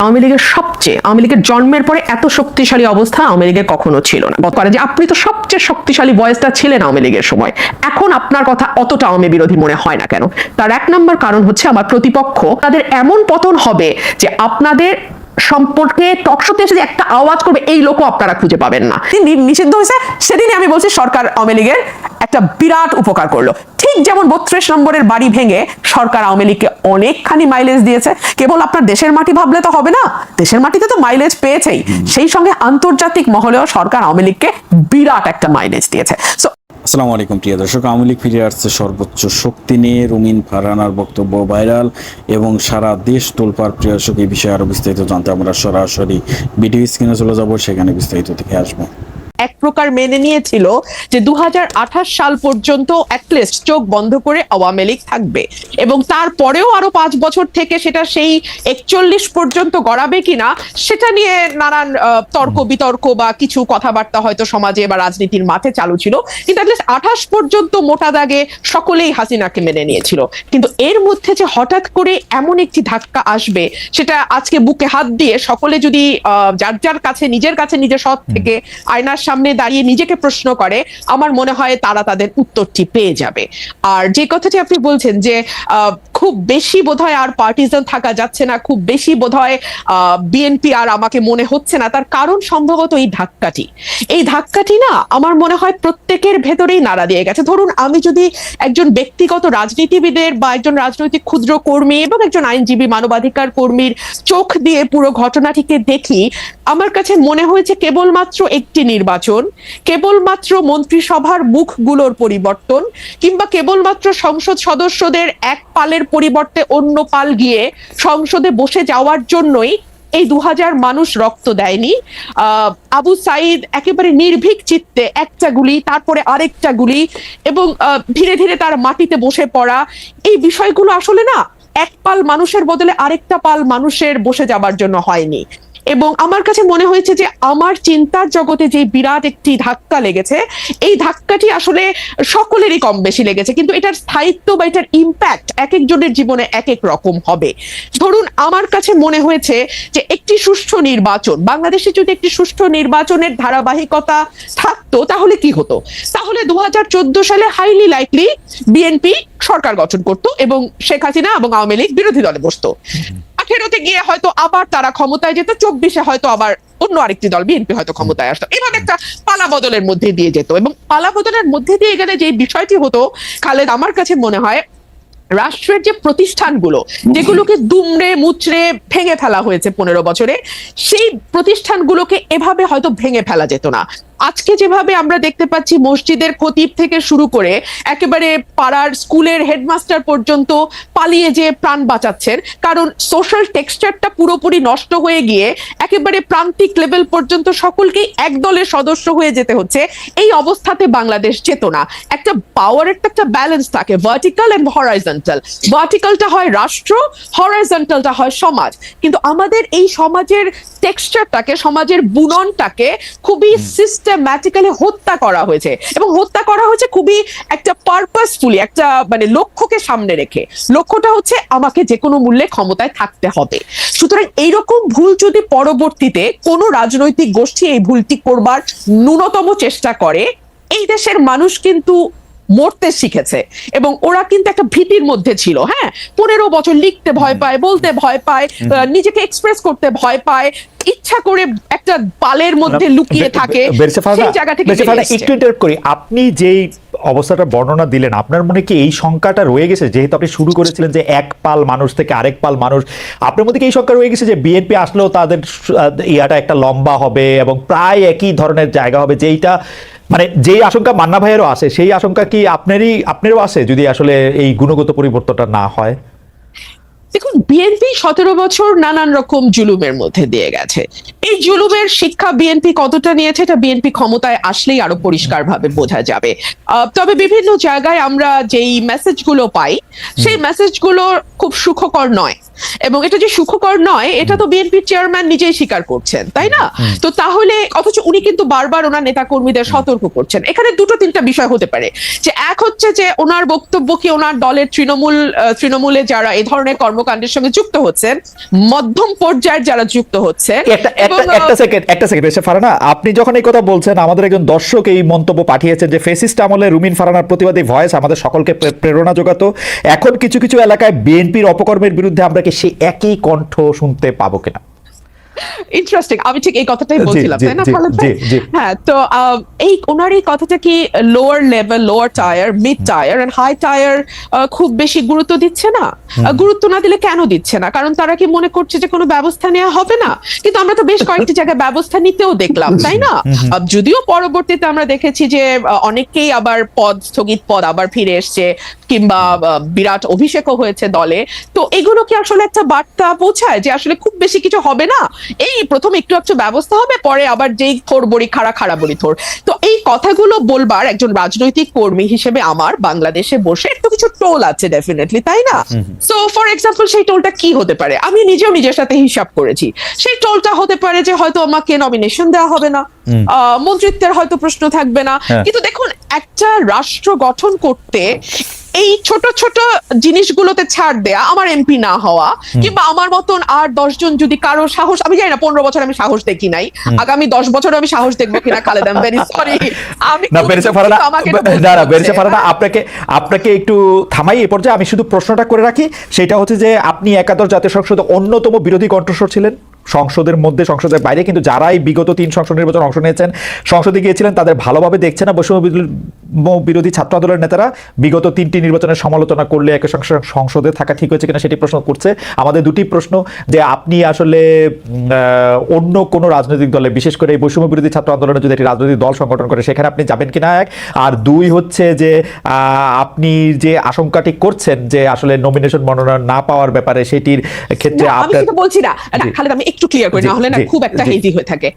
আওয়ামী লীগের জন্মের পরে এত শক্তিশালী অবস্থা আওয়ামী লীগের কখনো ছিল না। বলে যে আপনি তো সবচেয়ে শক্তিশালী ভয়েসটা ছিলেন আওয়ামী লীগের সময়, এখন আপনার কথা অতটা আওয়ামী বিরোধী মনে হয় না কেন? তার এক নম্বর কারণ হচ্ছে আমার প্রতিপক্ষ তাদের এমন পতন হবে যে আপনাদের সম্পর্কে টকশোতে এসে যে একটা আওয়াজ করবে এই লোকও আপনারা খুঁজে পাবেন না। নিষিদ্ধ হয়েছে সেদিনই আমি বলছি সরকার আওয়ামী লীগের একটা বিরাট উপকার করলো। ঠিক যেমন 32 নম্বরের বাড়ি ভেঙে সরকার আওয়ামী লীগকে অনেকখানি মাইলেজ দিয়েছে। কেবল আপনার দেশের মাটি ভাবলে তো হবে না, দেশের মাটিতে তো মাইলেজ পেয়েছেই, সেই সঙ্গে আন্তর্জাতিক মহলেও সরকার আওয়ামী লীগকে বিরাট একটা মাইলেজ দিয়েছে। আসসালামু আলাইকুম প্রিয় দর্শক, আওয়ামী লীগ ফিরে আসছে সর্বোচ্চ শক্তি নিয়ে। রুমিন ফারহানার বক্তব্য ভাইরাল এবং সারা দেশ তোলপাড়। প্রিয় দর্শক, এই বিষয়ে আরো বিস্তারিত জানতে আমরা সরাসরি ভিডিও স্ক্রিনে চলে যাব, সেখানে বিস্তারিত দেখে আসবো। এক প্রকার মেনে নিয়েছিল যে 2028 সাল পর্যন্ত অ্যাটলিস্ট চোখ বন্ধ করে আওয়ামী লীগ থাকবে, এবং তারপরেও আরো 5 বছর থেকে সেটা সেই 41 পর্যন্ত গড়াবে কিনা সেটা নিয়ে নানান তর্ক বিতর্ক বা কিছু কথাবার্তা হয়তো সমাজে বা রাজনীতির মাঠে চালু ছিল। কিন্তু অ্যাটলিস্ট 28 পর্যন্ত মোটা দাগে সকলেই হাসিনাকে মেনে নিয়েছিল। কিন্তু এর মধ্যে যে হঠাৎ করে এমন একটি ধাক্কা আসবে, সেটা আজকে বুকে হাত দিয়ে সকলে যদি যার যার কাছে নিজের সৎ থেকে আয়নার সামনে দাঁড়িয়ে নিজেকে প্রশ্ন করে, আমার মনে হয় তারা তাদের উত্তরটি পেয়ে যাবে। আর যে কথাটি আপনি বলছেন যে খুব বেশি বোধহয় আর পার্টিজান থাকা যাচ্ছে না, খুব বেশি বোধহয় বিএনপি আর আমাকে মনে হচ্ছে না, তার কারণ সম্ভবত এই ধাক্কাটি না আমার মনে হয় প্রত্যেকের ভেতরেই নাড়া দিয়ে গেছে। ধরুন আমি যদি একজন ব্যক্তিগত রাজনীতিবিদের বা একজন রাজনৈতিক ক্ষুদ্র কর্মী এবং একজন আইনজীবী মানবাধিকার কর্মীর চোখ দিয়ে পুরো ঘটনাটিকে দেখি, আমার কাছে মনে হয়েছে কেবলমাত্র একটি নির্বাচন, কেবলমাত্র মন্ত্রিসভার মুখগুলোর পরিবর্তন, কিংবা কেবলমাত্র সংসদ সদস্যদের এক পালের পরিবর্তে অন্য পাল গিয়ে সংসদে বসে যাওয়ার জন্যই এই 2000 মানুষ রক্ত দেয়নি। আবু সাইদ একেবারে নির্ভীক চিত্তে একটা গুলি, তারপরে আরেকটা গুলি, এবং ধীরে ধীরে তার মাটিতে বসে পড়া, এই বিষয়গুলো আসলে না এক পাল মানুষের বদলে আরেকটা পাল মানুষের বসে যাবার জন্য হয়নি। এবং আমার কাছে মনে হয়েছে যে আমার চিন্তার জগতে যে বিরাট একটি ধাক্কা লেগেছে, এই ধাক্কাটি আসলে সকলেরই কম বেশি লেগেছে, কিন্তু এটার স্থায়িত্ব বা এটার ইম্প্যাক্ট এক একজনের জীবনে এক এক রকম হবে। ধরুন আমার কাছে মনে হয়েছে যে একটি সুষ্ঠু নির্বাচন, বাংলাদেশে যদি একটি সুষ্ঠু নির্বাচনের ধারাবাহিকতা থাকতো তাহলে কি হতো? তাহলে 2014 সালে হাইলি লাইকলি বিএনপি সরকার গঠন করতো এবং শেখ হাসিনা এবং আওয়ামী লীগ বিরোধী দলে বসতো। 18-তে গিয়ে হয়তো আবার তারা ক্ষমতায় যেত, 24-এ হয়তো আবার অন্য আরেকটি দল বিএনপি হয়তো ক্ষমতায় আসতো। এভাবে একটা পালা বদলের মধ্যে দিয়ে যেত, এবং পালা বদলের মধ্যে দিয়ে গেলে যে বিষয়টি হতো খালেদ, আমার কাছে মনে হয় রাষ্ট্রের যে প্রতিষ্ঠানগুলো যেগুলোকে দুমড়ে মুচড়ে ভেঙে ফেলা হয়েছে 15 বছরে, সেই প্রতিষ্ঠানগুলোকে এভাবে হয়তো ভেঙে ফেলা যেত না। আজকে যেভাবে আমরা দেখতে পাচ্ছি মসজিদের খতিব থেকে শুরু করে একেবারে পাড়ার স্কুলের হেডমাস্টার পর্যন্ত পালিয়ে যে প্রাণ বাঁচাচ্ছেন, কারণ সোশ্যাল টেক্সচারটা পুরোপুরি নষ্ট হয়ে গিয়ে একেবারে প্রান্তিক লেভেল পর্যন্ত সকলকেই এক দলের সদস্য হয়ে যেতে হচ্ছে। এই অবস্থাতে বাংলাদেশ যেত না। একটা পাওয়ারের একটা ব্যালেন্স থাকে, ভার্টিক্যাল এন্ড হরাইজন্টাল। ভার্টিক্যালটা হয় রাষ্ট্র, হরাইজন্টালটা হয় সমাজ। কিন্তু আমাদের এই সমাজের টেক্সচারটাকে, সমাজের বুননটাকে খুবই সিস্টেম্যাটিক্যালি হত্যা করা হয়েছে, এবং হত্যা করা হয়েছে খুবই একটা পারপাসফুলি, একটা মানে লক্ষ্যকে সামনে রেখে। লক্ষ্যটা হচ্ছে আমাকে যে কোনো মূল্যে ক্ষমতায় থাকতে হবে। সুতরাং এইরকম ভুল যদি পরবর্তীতে কোনো রাজনৈতিক গোষ্ঠী এই ভুলটি করবার ন্যূনতম চেষ্টা করে, এই দেশের মানুষ কিন্তু মরতে শিখেছে, এবং ওরা কিন্তু একটা ভীতির মধ্যে ছিল। হ্যাঁ, 15 বছর লিখতে ভয় পায়, বলতে ভয় পায়, নিজেকে এক্সপ্রেস করতে ভয় পায়, ইচ্ছা করে একটা পালের মধ্যে লুকিয়ে থাকে। সেই জায়গা থেকে একটু ইন্টারাপ্ট করি, আপনি যেই অবস্থাটা বর্ণনা দিলেন, আপনার মনে কি এই সংখ্যাটা রয়ে গেছে? যেহেতু আপনি শুরু করেছিলেন যে এক পাল মানুষ থেকে আরেক পাল মানুষ, আপনার মধ্যে কি এই সংখ্যা রয়ে গেছে যে বিএনপি আসলেও তাদের ইয়াটা একটা লম্বা হবে এবং প্রায় একই ধরনের জায়গা হবে, যেইটা মানে যেই আশঙ্কা মান্না ভাইয়েরও আছে, সেই আশঙ্কা কি আপনারও আছে যদি আসলে এই গুণগত পরিবর্তনটা না হয়? দেখুন, বিএনপি 17 বছর নানান রকম জুলুমের মধ্যে দিয়ে গেছে। এই জুলুমের শিক্ষা বিএনপি কতটা নিয়েছে এটা বিএনপি ক্ষমতায় আসলেই আরো পরিষ্কারভাবে বোঝা যাবে। তবে বিভিন্ন জায়গায় আমরা যেই মেসেজগুলো পাই, সেই মেসেজগুলো খুব সুখকর নয়, এবং এটা যে সুখকর নয় এটা তো বিএনপির চেয়ারম্যান নিজেই স্বীকার করছেন, তাই না? তো তাহলে অথচ উনি কিন্তু বারবার ওনার নেতা কর্মীদের সতর্ক করছেন। এখানে দুটো তিনটা বিষয় হতে পারে, যে এক হচ্ছে যে ওনার বক্তব্য কি ওনার দলের তৃণমূলে যারা এই ধরনের কর্ম কর্মকাণ্ডের সঙ্গে যুক্ত হচ্ছেন, মধ্যম পর্যায়ের যারা যুক্ত হচ্ছেন। একটা সেকেন্ড বেশি ফারানা, আপনি যখন এই কথা বলছেন, আমাদের একজন দর্শক এই মন্তব্য পাঠিয়েছেন যে ফেসিস্ট আমলে রুমিন ফারানার প্রতিবাদী ভয়েস আমাদের সকলকে প্রেরণা যোগাতো, এখন কিছু কিছু এলাকায় বিএনপির অপকর্মের বিরুদ্ধে আমরা কি সেই একই কণ্ঠ শুনতে পাবো কিনা? ইন্টারেস্টিং, আমি ঠিক এই কথাটাই জি, বলছিলাম, জি, তাই না জি, খালেদ ভাই? জি, জি। হ্যাঁ, তো এই ওনার এই কথাটা কি lower level, lower tier, mid tier and high tier খুব বেশি গুরুত্ব দিচ্ছে না? গুরুত্ব না দিলে কেন দিচ্ছে না? কারণ তারা কি মনে করছে যে কোনো ব্যবস্থা নেওয়া হবে না? কিন্তু আমরা তো বেশ কয়েকটি জায়গায় ব্যবস্থা নিতেও দেখলাম, তাই না? যদিও পরবর্তীতে আমরা দেখেছি যে অনেকেই আবার স্থগিত পদ আবার ফিরে এসছে, কিংবা বিরাট অভিষেকও হয়েছে দলে। তো এগুলো কি আসলে একটা বার্তা পৌঁছায় যে আসলে খুব বেশি কিছু হবে না, এই প্রথম একটু একটু ব্যবস্থা হবে, পরে আবার যেই থোর বড়ি খাড়া বড়ি থোর? তো এই কথাগুলো বলবার একজন রাজনৈতিক কর্মী হিসেবে আমার বাংলাদেশে বসে একটু কিছু টোল আছে ডেফিনেটলি, তাই না? সো ফর এক্সাম্পল, সেই টোলটা কি হতে পারে? আমি নিজেও নিজের সাথে হিসাব করেছি। সেই টোলটা হতে পারে যে হয়তো আমাকে নমিনেশন দেওয়া হবে না, মন্ত্রিত্বের হয়তো প্রশ্ন থাকবে না। কিন্তু দেখুন, একটা রাষ্ট্র গঠন করতে এই ছোট ছোট জিনিসগুলোতে ছাড় দেয়া, আমার এমপি না হওয়া, কিংবা আমার মতন আর 10 জন যদি কারো সাহস, আমি জানি না 15 বছর আমি সাহস দেখি নাই, আগামী 10 বছর আমি সাহস দেখবো কিনা Khaled, I am very sorry. আমি না বেরেসা ফারানা, না বেরেসা ফারানা, আপনাকে একটু থামাই এই পর্যায়ে। আমি শুধু প্রশ্নটা করে রাখি, সেটা হচ্ছে যে আপনি একাদশ জাতীয় সংসদে অন্যতম বিরোধী কণ্ঠস্বর ছিলেন, সংসদের মধ্যে সংসদের বাইরে, কিন্তু যারাই বিগত 3 সংসদ নির্বাচন অংশ নিয়েছেন, সংসদে গিয়েছিলেন, তাদের ভালোভাবে দেখছে না বৈষম্য বিরোধী ছাত্র আন্দোলনের নেতারা বিগত 3টি নির্বাচনের সমালোচনা করলে একই সংসদে থাকা ঠিক হয়েছে কিনা সেটি প্রশ্ন করছে। আমাদের দুটি প্রশ্ন, যে আপনি আসলে অন্য কোনো রাজনৈতিক দলে, বিশেষ করে এই বৈষম্য বিরোধী ছাত্র আন্দোলনে যদি একটি রাজনৈতিক দল সংগঠন করে, সেখানে আপনি যাবেন কিনা, এক। আর দুই হচ্ছে যে আপনি যে আশঙ্কাটি করছেন যে আসলে নমিনেশন মনোনয়ন না পাওয়ার ব্যাপারে, সেটির ক্ষেত্রে আমি সেটা বলছি না খালেদ, আমি একটু ক্লিয়ার করি, না হলে না খুব একটা হেজি হয়ে থাকে।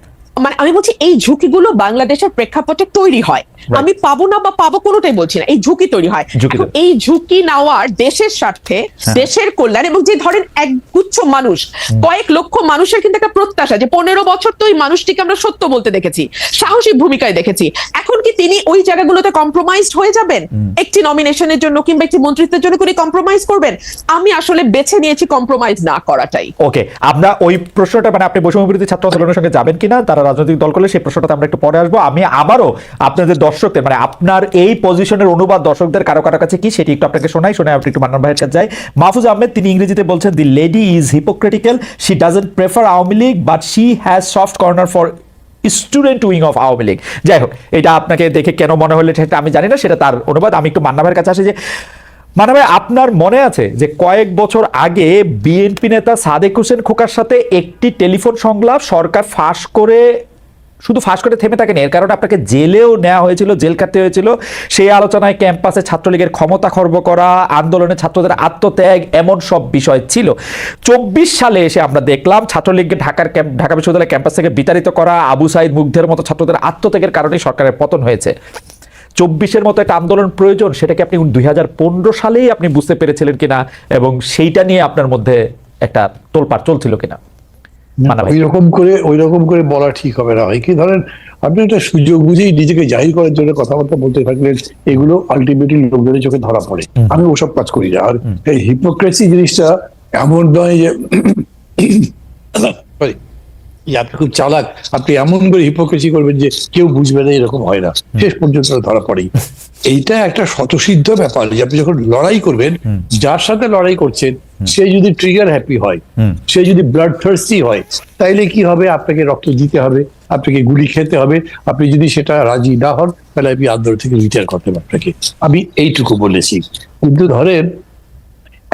মানে আমি বলছি, এই ঝুঁকিগুলো বাংলাদেশের প্রেক্ষাপটে তৈরি হয়, আমি পাবো না বা পাবো কোনোটাই বলছি না, এই ঝুঁকি তৈরি হয়। এখন এই ঝুঁকি নেওয়ার দেশের স্বার্থে, দেশের কল্যাণ, এবং যে ধরেন একগুচ্ছ মানুষ, কয়েক লক্ষ মানুষের কিন্তু একটা প্রত্যাশা যে 15 বছর তো ওই মানুষটিকে আমরা সত্য বলতে দেখেছি, সাহসী ভূমিকায় দেখেছি, এখন কি তিনি ওই জায়গাগুলোতে কম্প্রোমাইজড হয়ে যাবেন? একটি নমিনেশনের জন্য কিংবা একটি মন্ত্রিত্বের জন্য করে কম্প্রোমাইজ করবেন? আমি আসলে বেছে নিয়েছি কম্প্রোমাইজ না করাটাই। ওকে, আমরা ওই প্রশ্নটা, মানে আপনি বৈষম্য বিরোধী ছাত্র আন্দোলনের সঙ্গে যাবেন কিনা, তারা রাজনৈতিক দল করলে, সেই প্রশ্নটা আমরা একটু পরে আসবো। আমি আবারও আপনাদের দর্শকদের, মানে আপনার এই পজিশনের অনুবাদ দর্শকদের কারো কারো কাছে কি, সেটি একটু আপনাকে শোনাই, আপনি একটু মান্নান ভাইয়ের কাছে যাই। মাহফুজ আহমেদ, তিনি ইংরেজিতে বলছেন, the lady is hypocritical, she doesn't prefer Awami League but she has soft corner for student wing of Awami League. যাই হোক, এটা আপনাকে দেখে কেন মনে হলো সেটা আমি জানি না, সেটা তার অনুবাদ। আমি একটু মান্নান ভাইয়ের কাছে আসি, যে মান্নান ভাই, আপনার মনে আছে যে কয়েক বছর আগে বিএনপি নেতা সাদেক হোসেন খোকার সাথে একটি টেলিফোন সংলাপ সরকার ফাঁস করে, শুধু ফাঁস করে থেমে থাকেনি, এর কারণে আপনাকে জেলেও নেওয়া হয়েছিল, জেল কাটতে হয়েছিল। সেই আলোচনায় ক্যাম্পাসে ছাত্রলীগের ক্ষমতা খর্ব করা, আন্দোলনে ছাত্রদের আত্মত্যাগ, এমন সব বিষয় ছিল। 24 সালে এসে আমরা দেখলাম ছাত্রলীগকে ঢাকা বিশ্ববিদ্যালয় ক্যাম্পাস থেকে বিতাড়িত করা, আবু সাইদ মুগ্ধের মতো ছাত্রদের আত্মত্যাগের কারণেই সরকারের পতন হয়েছে। 24-এর মতো একটা আন্দোলন প্রয়োজন, সেটাকে আপনি 2015 সালেই আপনি বুঝতে পেরেছিলেন কিনা, এবং সেইটা নিয়ে আপনার মধ্যে একটা তোলপাড় চলছিল কিনা? ওই রকম করে বলা ঠিক হবে না। হয় কি, ধরেন আপনি একটা সুযোগ বুঝেই নিজেকে জাহির করার জন্য কথাবার্তা বলতে থাকলেন, এগুলো আলটিমেটলি লোকজনের চোখে ধরা পড়ে। আমি ওসব কাজ করি না। আর এই হিপোক্রেসি জিনিসটা এমন নয় যে আপনি খুব চালাক, আপনি এমন করে হিপোক্রেসি করবেন যে কেউ বুঝবে না, এরকম হয় না, শেষ পর্যন্ত ধরা পড়েই। এইটা একটা স্বতঃসিদ্ধ ব্যাপার যে আপনি যখন লড়াই করবেন, যার সাথে লড়াই করছেন সে যদি ট্রিগার হ্যাপি হয়, সে যদি ব্লাড থার্স্টি হয়, তাইলে কি হবে? আপনাকে রক্ত দিতে হবে, আপনাকে গুলি খেতে হবে। আপনি যদি সেটা রাজি না হন, তাহলে আপনি আন্দোলন থেকে রিটায়ার করতে হবে আপনাকে। আমি এইটুকু বলেছি। কিন্তু ধরেন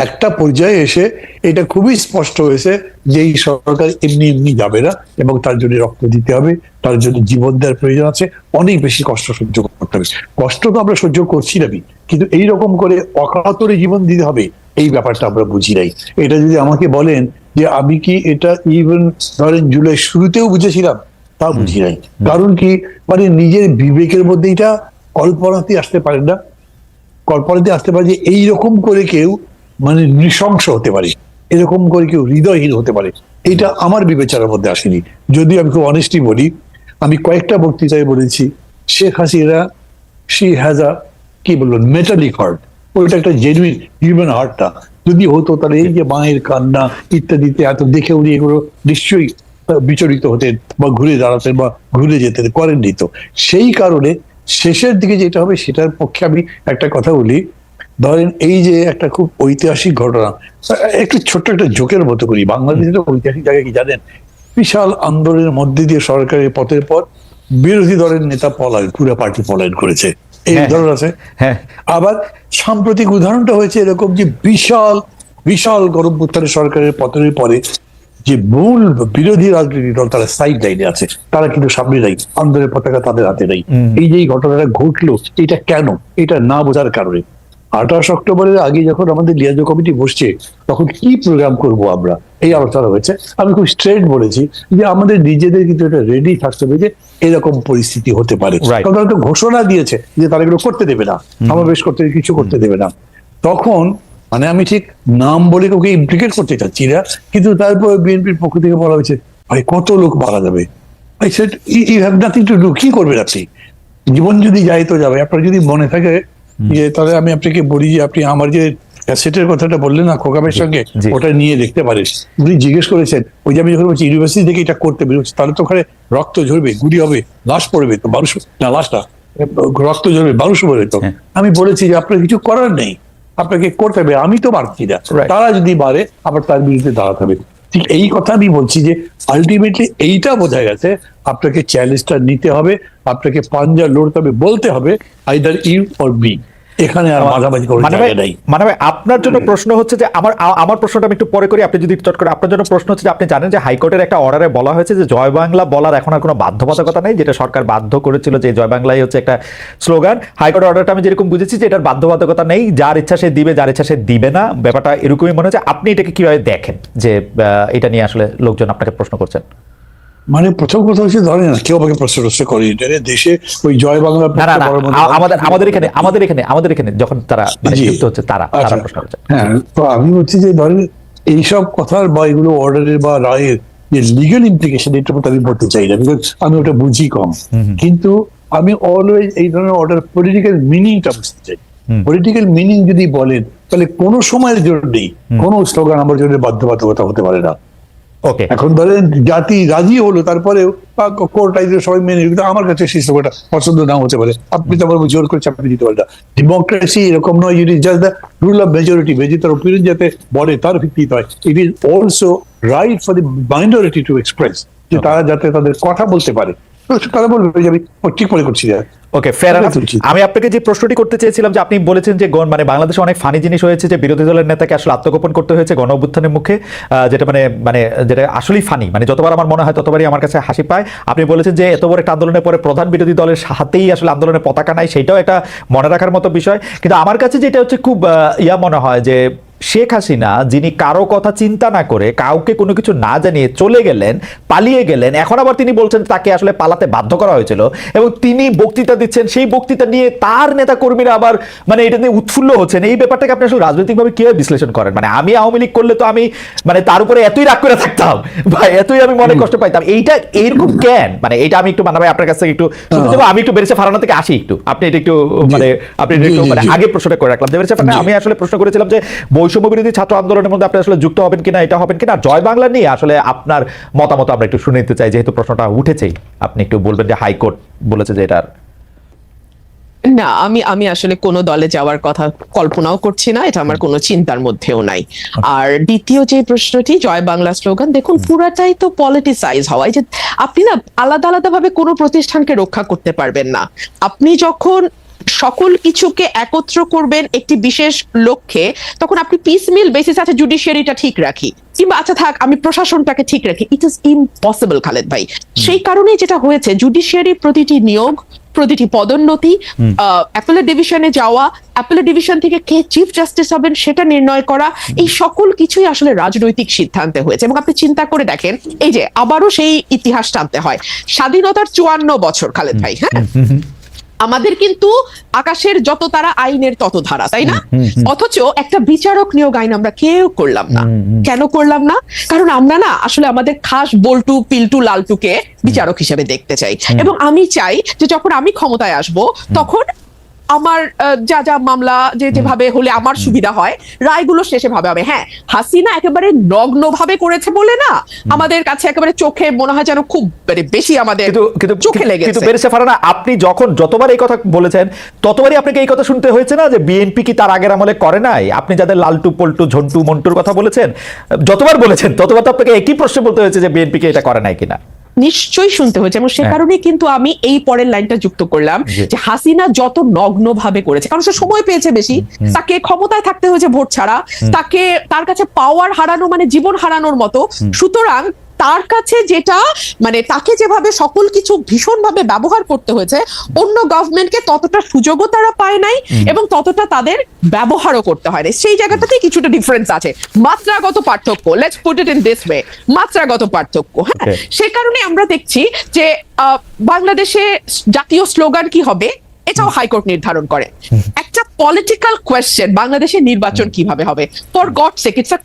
একটা পর্যায়ে এসে এটা খুবই স্পষ্ট হয়েছে যে এই সরকার এমনি এমনি যাবে না, এবং তার জন্য রক্ত দিতে হবে, তার জন্য জীবন দেওয়ার প্রয়োজন আছে, অনেক বেশি কষ্ট সহ্য করতে হবে। কষ্ট তো আমরা সহ্য করছি না, কিন্তু এইরকম করে অকাতরে জীবন দিতে হবে, এই ব্যাপারটা আমরা বুঝি নাই। এটা যদি আমাকে বলেন যে আমি কি এটা ইভেন ধরেন জুলাই শুরুতেও বুঝেছিলাম, তা বুঝি নাই। কারণ কি, মানে নিজের বিবেকের মধ্যে এটা কল্পনাতে আসতে পারে না, কল্পনাতে আসতে পারে যে এইরকম করে কেউ মানে নৃশংস হতে পারে, এরকম করে কেউ হৃদয়হীন হতে পারে, এটা আমার বিবেচনার মধ্যে আসেনি। যদি আমি খুব অনেস্টলি বলি, আমি কয়েকটা বক্তৃতায় বলেছি Sheikh Hasina she has a কি বলবো মেটালিক হার্ট, ওইটা একটা জেনুইন হিউম্যান হার্টটা, যদি হতো তাহলে এই যে মায়ের কান্না ইত্যাদিতে এত দেখে উনি এগুলো নিশ্চয়ই বিচলিত হতেন বা ঘুরে দাঁড়াতেন বা ঘুরে যেতেন, করেননি তো। সেই কারণে শেষের দিকে যেটা হবে সেটার পক্ষে আমি একটা কথা বলি। ধরেন এই যে একটা খুব ঐতিহাসিক ঘটনা, একটু ছোট্ট একটা জোকের মতো করি, বাংলাদেশের ঐতিহাসিক জায়গা কি জানেন? বিশাল আন্দোলনের মধ্যে দিয়ে সরকারের পথের পর বিরোধী দলের নেতা পলায়ন, পুরো পার্টি পলায়ন করেছে, এই উদাহরণ আছে। আবার সাম্প্রতিক উদাহরণটা হয়েছে এরকম যে বিশাল বিশাল গণঅভ্যুত্থানের সরকারের পতনের পরে যে মূল বিরোধী রাজনৈতিক দল তারা সাইড লাইনে আছে, তারা কিন্তু সামনে নাই, আন্দোলনের পতাকা তাদের হাতে নেই। এই যে এই ঘটনাটা ঘটলো, এটা কেন? এটা না বোঝার কারণে। 28 অক্টোবরের আগে যখন আমাদের লিয়াজো কমিটি বসছে, তখন কি প্রোগ্রাম করব আমরা, এই আলোচনা হয়েছে। আমি খুব স্ট্রেট বলেছি যে আমাদের নিজেদের কিন্তু এটা রেডি থাকতে হবে যে এরকম পরিস্থিতি হতে পারে, কারণ তারা তো ঘোষণা দিয়েছে যে তারা এগুলো করতে দেবে না, সমাবেশ করতে কিছু করতে দেবে না। তখন মানে আমি ঠিক নাম বলে কাউকে ইমপ্লিকেট করতে চাচ্ছি না, কিন্তু তারপর বিএনপির পক্ষ থেকে বলা হয়েছে ভাই কত লোক মারা যাবে। I said you have nothing to do, কি করবেন আপনি? জীবন যদি যায় তো যাবে। আপনার যদি মনে থাকে যে, তাহলে আমি আপনাকে বলি যে আপনি আমার যে ক্যাসেটের কথাটা বললেন না খোকামের সঙ্গে, ওটা নিয়ে দেখতে পারেন। উনি জিজ্ঞেস করেছেন ওই যে আমি যখন বলছি ইউনিভার্সিটি থেকে এটা করতে বেরোচ্ছে, তাহলে তো ওখানে রক্ত ঝরবে, গুলি হবে, লাশ পড়বে, তো 1200 না লাশটা রক্ত ঝরবে, 1200 পড়বে। তো আমি বলেছি যে আপনার কিছু করার নেই, আপনাকে করতে হবে, আমি তো পারছি না, তারা যদি পারে আবার তার বিরুদ্ধে দাঁড়াতে হবে। ঠিক এই কথা আমি বলছি যে আলটিমেটলি এইটা বোঝা গেছে, আপনাকে চ্যালেঞ্জটা নিতে হবে, আপনাকে পাঞ্জা লড়তে হবে, বলতে হবে আইদার ইউ অর বি, এখানে আর মাঝামাঝি করার জায়গা নাই। মানে আপনার জন্য প্রশ্ন হচ্ছে যে আমার প্রশ্নটা আমি একটু পরে করি, আপনি যদি চট করে। আপনার জন্য প্রশ্ন হচ্ছে যে আপনি জানেন যে হাইকোর্টের একটা অর্ডারে বলা হয়েছে যে জয় বাংলা বলার এখন আর কোনো বাধ্যবাধকতা নেই, যেটা সরকার বাধ্য করেছিল যে জয় বাংলাই হচ্ছে একটা স্লোগান। হাইকোর্টের অর্ডারটা আমি যেরকম বুঝেছি যে এটার বাধ্যবাধকতা নেই, যার ইচ্ছা সে দিবে, যার ইচ্ছা সে দিবে না, ব্যাপারটা এরকমই মনে হচ্ছে। আপনি এটাকে কিভাবে দেখেন যে এটা নিয়ে আসলে লোকজন আপনাকে প্রশ্ন করছেন? মানে প্রথম কথা হচ্ছে ধরেন না, কেউ আমাকে প্রশ্ন করি দেশে ওই জয় বাংলা আমাদের এখানে যখন তারা যুক্ত হচ্ছে তারা প্রশ্ন করছে। হ্যাঁ, তো আমি বলছি যে ধরেন এইসব কথার বা এগুলো অর্ডারের বা রায়ের যে লিগাল ইমপ্লিকেশন, এটার মধ্যে আমি বলতে চাই না, বিকজ আমি ওটা বুঝি কম। কিন্তু আমি অলওয়েজ এই ধরনের অর্ডার পলিটিক্যাল মিনিংটা বুঝতে চাই। পলিটিক্যাল মিনিং যদি বলেন তাহলে কোনো সময়ের জন্যই কোনো স্লোগান আমার জন্য বাধ্যবাধকতা হতে পারে না। এখন ধরেন জাতি রাজি হলো, তারপরেও কোর্ট সবাই মেনে, কিন্তু আমার কাছে সেই স্লোগানটা পছন্দ নাও হতে পারে, আপনি তো আমার জোর করে চাপিয়ে দিতে পারেন না। ডেমোক্রেসি এরকম নয়, it is just the rule of majority, তার ওপিনিয়ন যাতে বলে তার ভিত্তিতে হয়। It is also right for the minority to express, যে তারা যাতে তাদের কথা বলতে পারে, তারা বলবে যে আমি ঠিক মনে করছি। ওকে, ফেয়ার এনাফ। আমি আপনাকে যে প্রশ্নটি করতে চেয়েছিলাম যে আপনি বলেছেন যে মানে বাংলাদেশে অনেক ফানি জিনিস হয়েছে, যে বিরোধী দলের নেতাকে আসলে আত্মগোপন করতে হয়েছে গণ অভ্যুত্থানের মুখে, যেটা মানে যেটা আসলেই ফানি, মানে যতবার আমার মনে হয় ততবারই আমার কাছে হাসি পায়। আপনি বলেছেন যে এত বড় একটা আন্দোলনের পরে প্রধান বিরোধী দলের হাতেই আসলে আন্দোলনের পতাকা নাই, সেটাও একটা মনে রাখার মতো বিষয়। কিন্তু আমার কাছে যেটা হচ্ছে খুব মনে হয় যে শেখ হাসিনা, যিনি কারো কথা চিন্তা না করে কাউকে কোনো কিছু না জানিয়ে চলে গেলেন, পালিয়ে গেলেন, এখন আবার তিনি বলছেন তাকে আসলে পালাতে বাধ্য করা হয়েছিল, এবং তিনি বক্তৃতা দিচ্ছেন, সেই বক্তৃতা নিয়ে তার নেতা কর্মীরা আবার মানে এটা নিয়ে উৎফুল্ল হচ্ছেন। এই ব্যাপারটাকে আপনি আসলে রাজনৈতিকভাবে কিভাবে বিশ্লেষণ করেন? মানে আমি আওয়ামী লীগ করলে তো আমি মানে তার উপরে এতই রাগ করে থাকতাম বা এতই আমি মনে কষ্ট পাইতাম, এইটা এইরকম কেন? মানে এটা আমি একটু ভাই আপনার কাছ থেকে একটু শুনতে চাইবো। আমি একটু বেরেছে ফারানা থেকে আসি, একটু আপনি এটা একটু মানে আপনি একটু মানে আগে প্রশ্নটা করে রাখলাম যে বেরেছে ফারানা, আমি আসলে প্রশ্ন করেছিলাম যে বৈষম্য বিরোধী ছাত্র আন্দোলনের মধ্যে আপনি আসলে যুক্ত হবেন কিনা, এটা হবেন কিনা, জয় বাংলা নিয়ে আসলে আপনার মতামত আমরা একটু শুনে নিতে চাই, যেহেতু প্রশ্নটা উঠেছেই। আপনি একটু বলবেন যে হাইকোর্ট বলেছে যে এটার না, আমি আসলে কোনো দলে যাওয়ার কথা কল্পনাও করছি না, এটা আমার কোনো চিন্তার মধ্যেও নাই। আর দ্বিতীয় যে প্রশ্নটি জয় বাংলা স্লোগান, দেখুন পুরাটাই তো পলিটিসাইজ হওয়া। এই যে আপনি না আলাদা আলাদা ভাবে কোনো প্রতিষ্ঠানকে রক্ষা করতে পারবেন না। আপনি যখন সকল কিছুকে একত্র করবেন একটি বিশেষ লক্ষ্যে, তখন আপনি পিসমিল বেসিস আছে জুডিশিয়ারিটা ঠিক রাখি, কিংবা আচ্ছা থাক আমি প্রশাসনটাকে ঠিক রাখি, ইট ইজ ইম্পসিবল খালেদ ভাই। সেই কারণেই যেটা হয়েছে, জুডিশিয়ারি প্রতিটি নিয়োগ, প্রতিটি পদোন্নতি, অ্যাপেলেট ডিভিশনে যাওয়া, অ্যাপেলেট ডিভিশন থেকে কে চিফ জাস্টিস হবেন সেটা নির্ণয় করা, এই সকল কিছুই আসলে রাজনৈতিক সিদ্ধান্তে হয়েছে। এবং আপনি চিন্তা করে দেখেন, এই যে আবারও সেই ইতিহাস টানতে হয়, স্বাধীনতার 54 বছর খালেদ ভাই, হ্যাঁ, আমাদের কিন্তু আকাশের যত তারা আইনের তত ধারা, তাই না? অথচ একটা বিচারক নিয়োগ আইন আমরা কেউ করলাম না। কেন করলাম না? কারণ আমরা না আসলে আমাদের খাস বল্টু পিল্টু লালটুকে বিচারক হিসেবে দেখতে চাই। এবং আমি চাই যে যখন আমি ক্ষমতায় আসব তখন আমার যা যা মামলা যেভাবে হলে আমার সুবিধা হয় রায়গুলো শেষে ভাবে হবে। হ্যাঁ, হাসিনা একেবারে নগ্ন ভাবে করেছে বলে না, আমাদের কাছে একেবারে চোখে মনে হয় যেন খুব বেশি আমাদের চোখে লেগেছে। কিন্তু বেরেসে ফারহানা, আপনি যতবার এই কথা বলেছেন ততবারই আপনাকে এই কথা শুনতে হয়েছে না যে বিএনপি কি তার আগের আমলে করে নাই? আপনি যাদের লালটু পল্টু ঝন্টু মন্টুর কথা বলেছেন, যতবার বলেছেন ততবার তো আপনাকে একই প্রশ্ন বলতে হয়েছে যে বিএনপি কে এটা করে নাই কিনা। নিশ্চয়ই শুনতে হয়েছে, এবং সে কারণেই কিন্তু আমি এই পরের লাইনটা যুক্ত করলাম যে হাসিনা যত নগ্ন ভাবে করেছে, কারণ সে সময় পেয়েছে বেশি, তাকে ক্ষমতায় থাকতে হয়েছে ভোট ছাড়া, তার কাছে পাওয়ার হারানো মানে জীবন হারানোর মতো। সুতরাং তার কাছে যেটা মানে তাকে যেভাবে সকল কিছু ভীষণ ভাবে ব্যবহার করতে হয়েছে, অন্য গভর্নমেন্টকে ততটা সুযোগও তারা পায় নাই এবং ততটা তাদের ব্যবহারও করতে হয় না। সেই জায়গাটাতেই কিছুটা ডিফারেন্স আছে, মাত্রাগত পার্থক্য, let's put it in this way, মাত্রাগত পার্থক্য। হ্যাঁ, সে কারণে আমরা দেখছি যে বাংলাদেশে জাতীয় স্লোগান কি হবে এটাও হাইকোর্ট নির্ধারণ করে। একটা পলিটিক্যাল কোয়েশ্চেন, বাংলাদেশের নির্বাচন কিভাবে হবে, for God sake it's a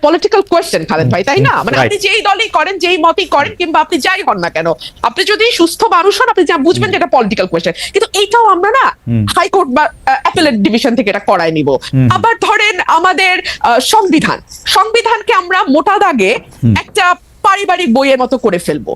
political question Khaled ভাই, তাই না? মানে আপনি যেই দলই করেন, যেই মতই করেন, কিংবা আপনি যাই হন না কেন, আপনি যদি সুস্থ মানুষ হন, আপনি যা বুঝবেন যে এটা পলিটিক্যাল কোয়েশ্চেন। কিন্তু এইটাও আমরা না হাইকোর্ট বা অ্যাপেলেট ডিভিশন থেকে এটা করাই নিব। আবার ধরেন আমাদের সংবিধানকে আমরা মোটা দাগে একটা পারিবারিক বইয়ের মতো করে ফেলবো,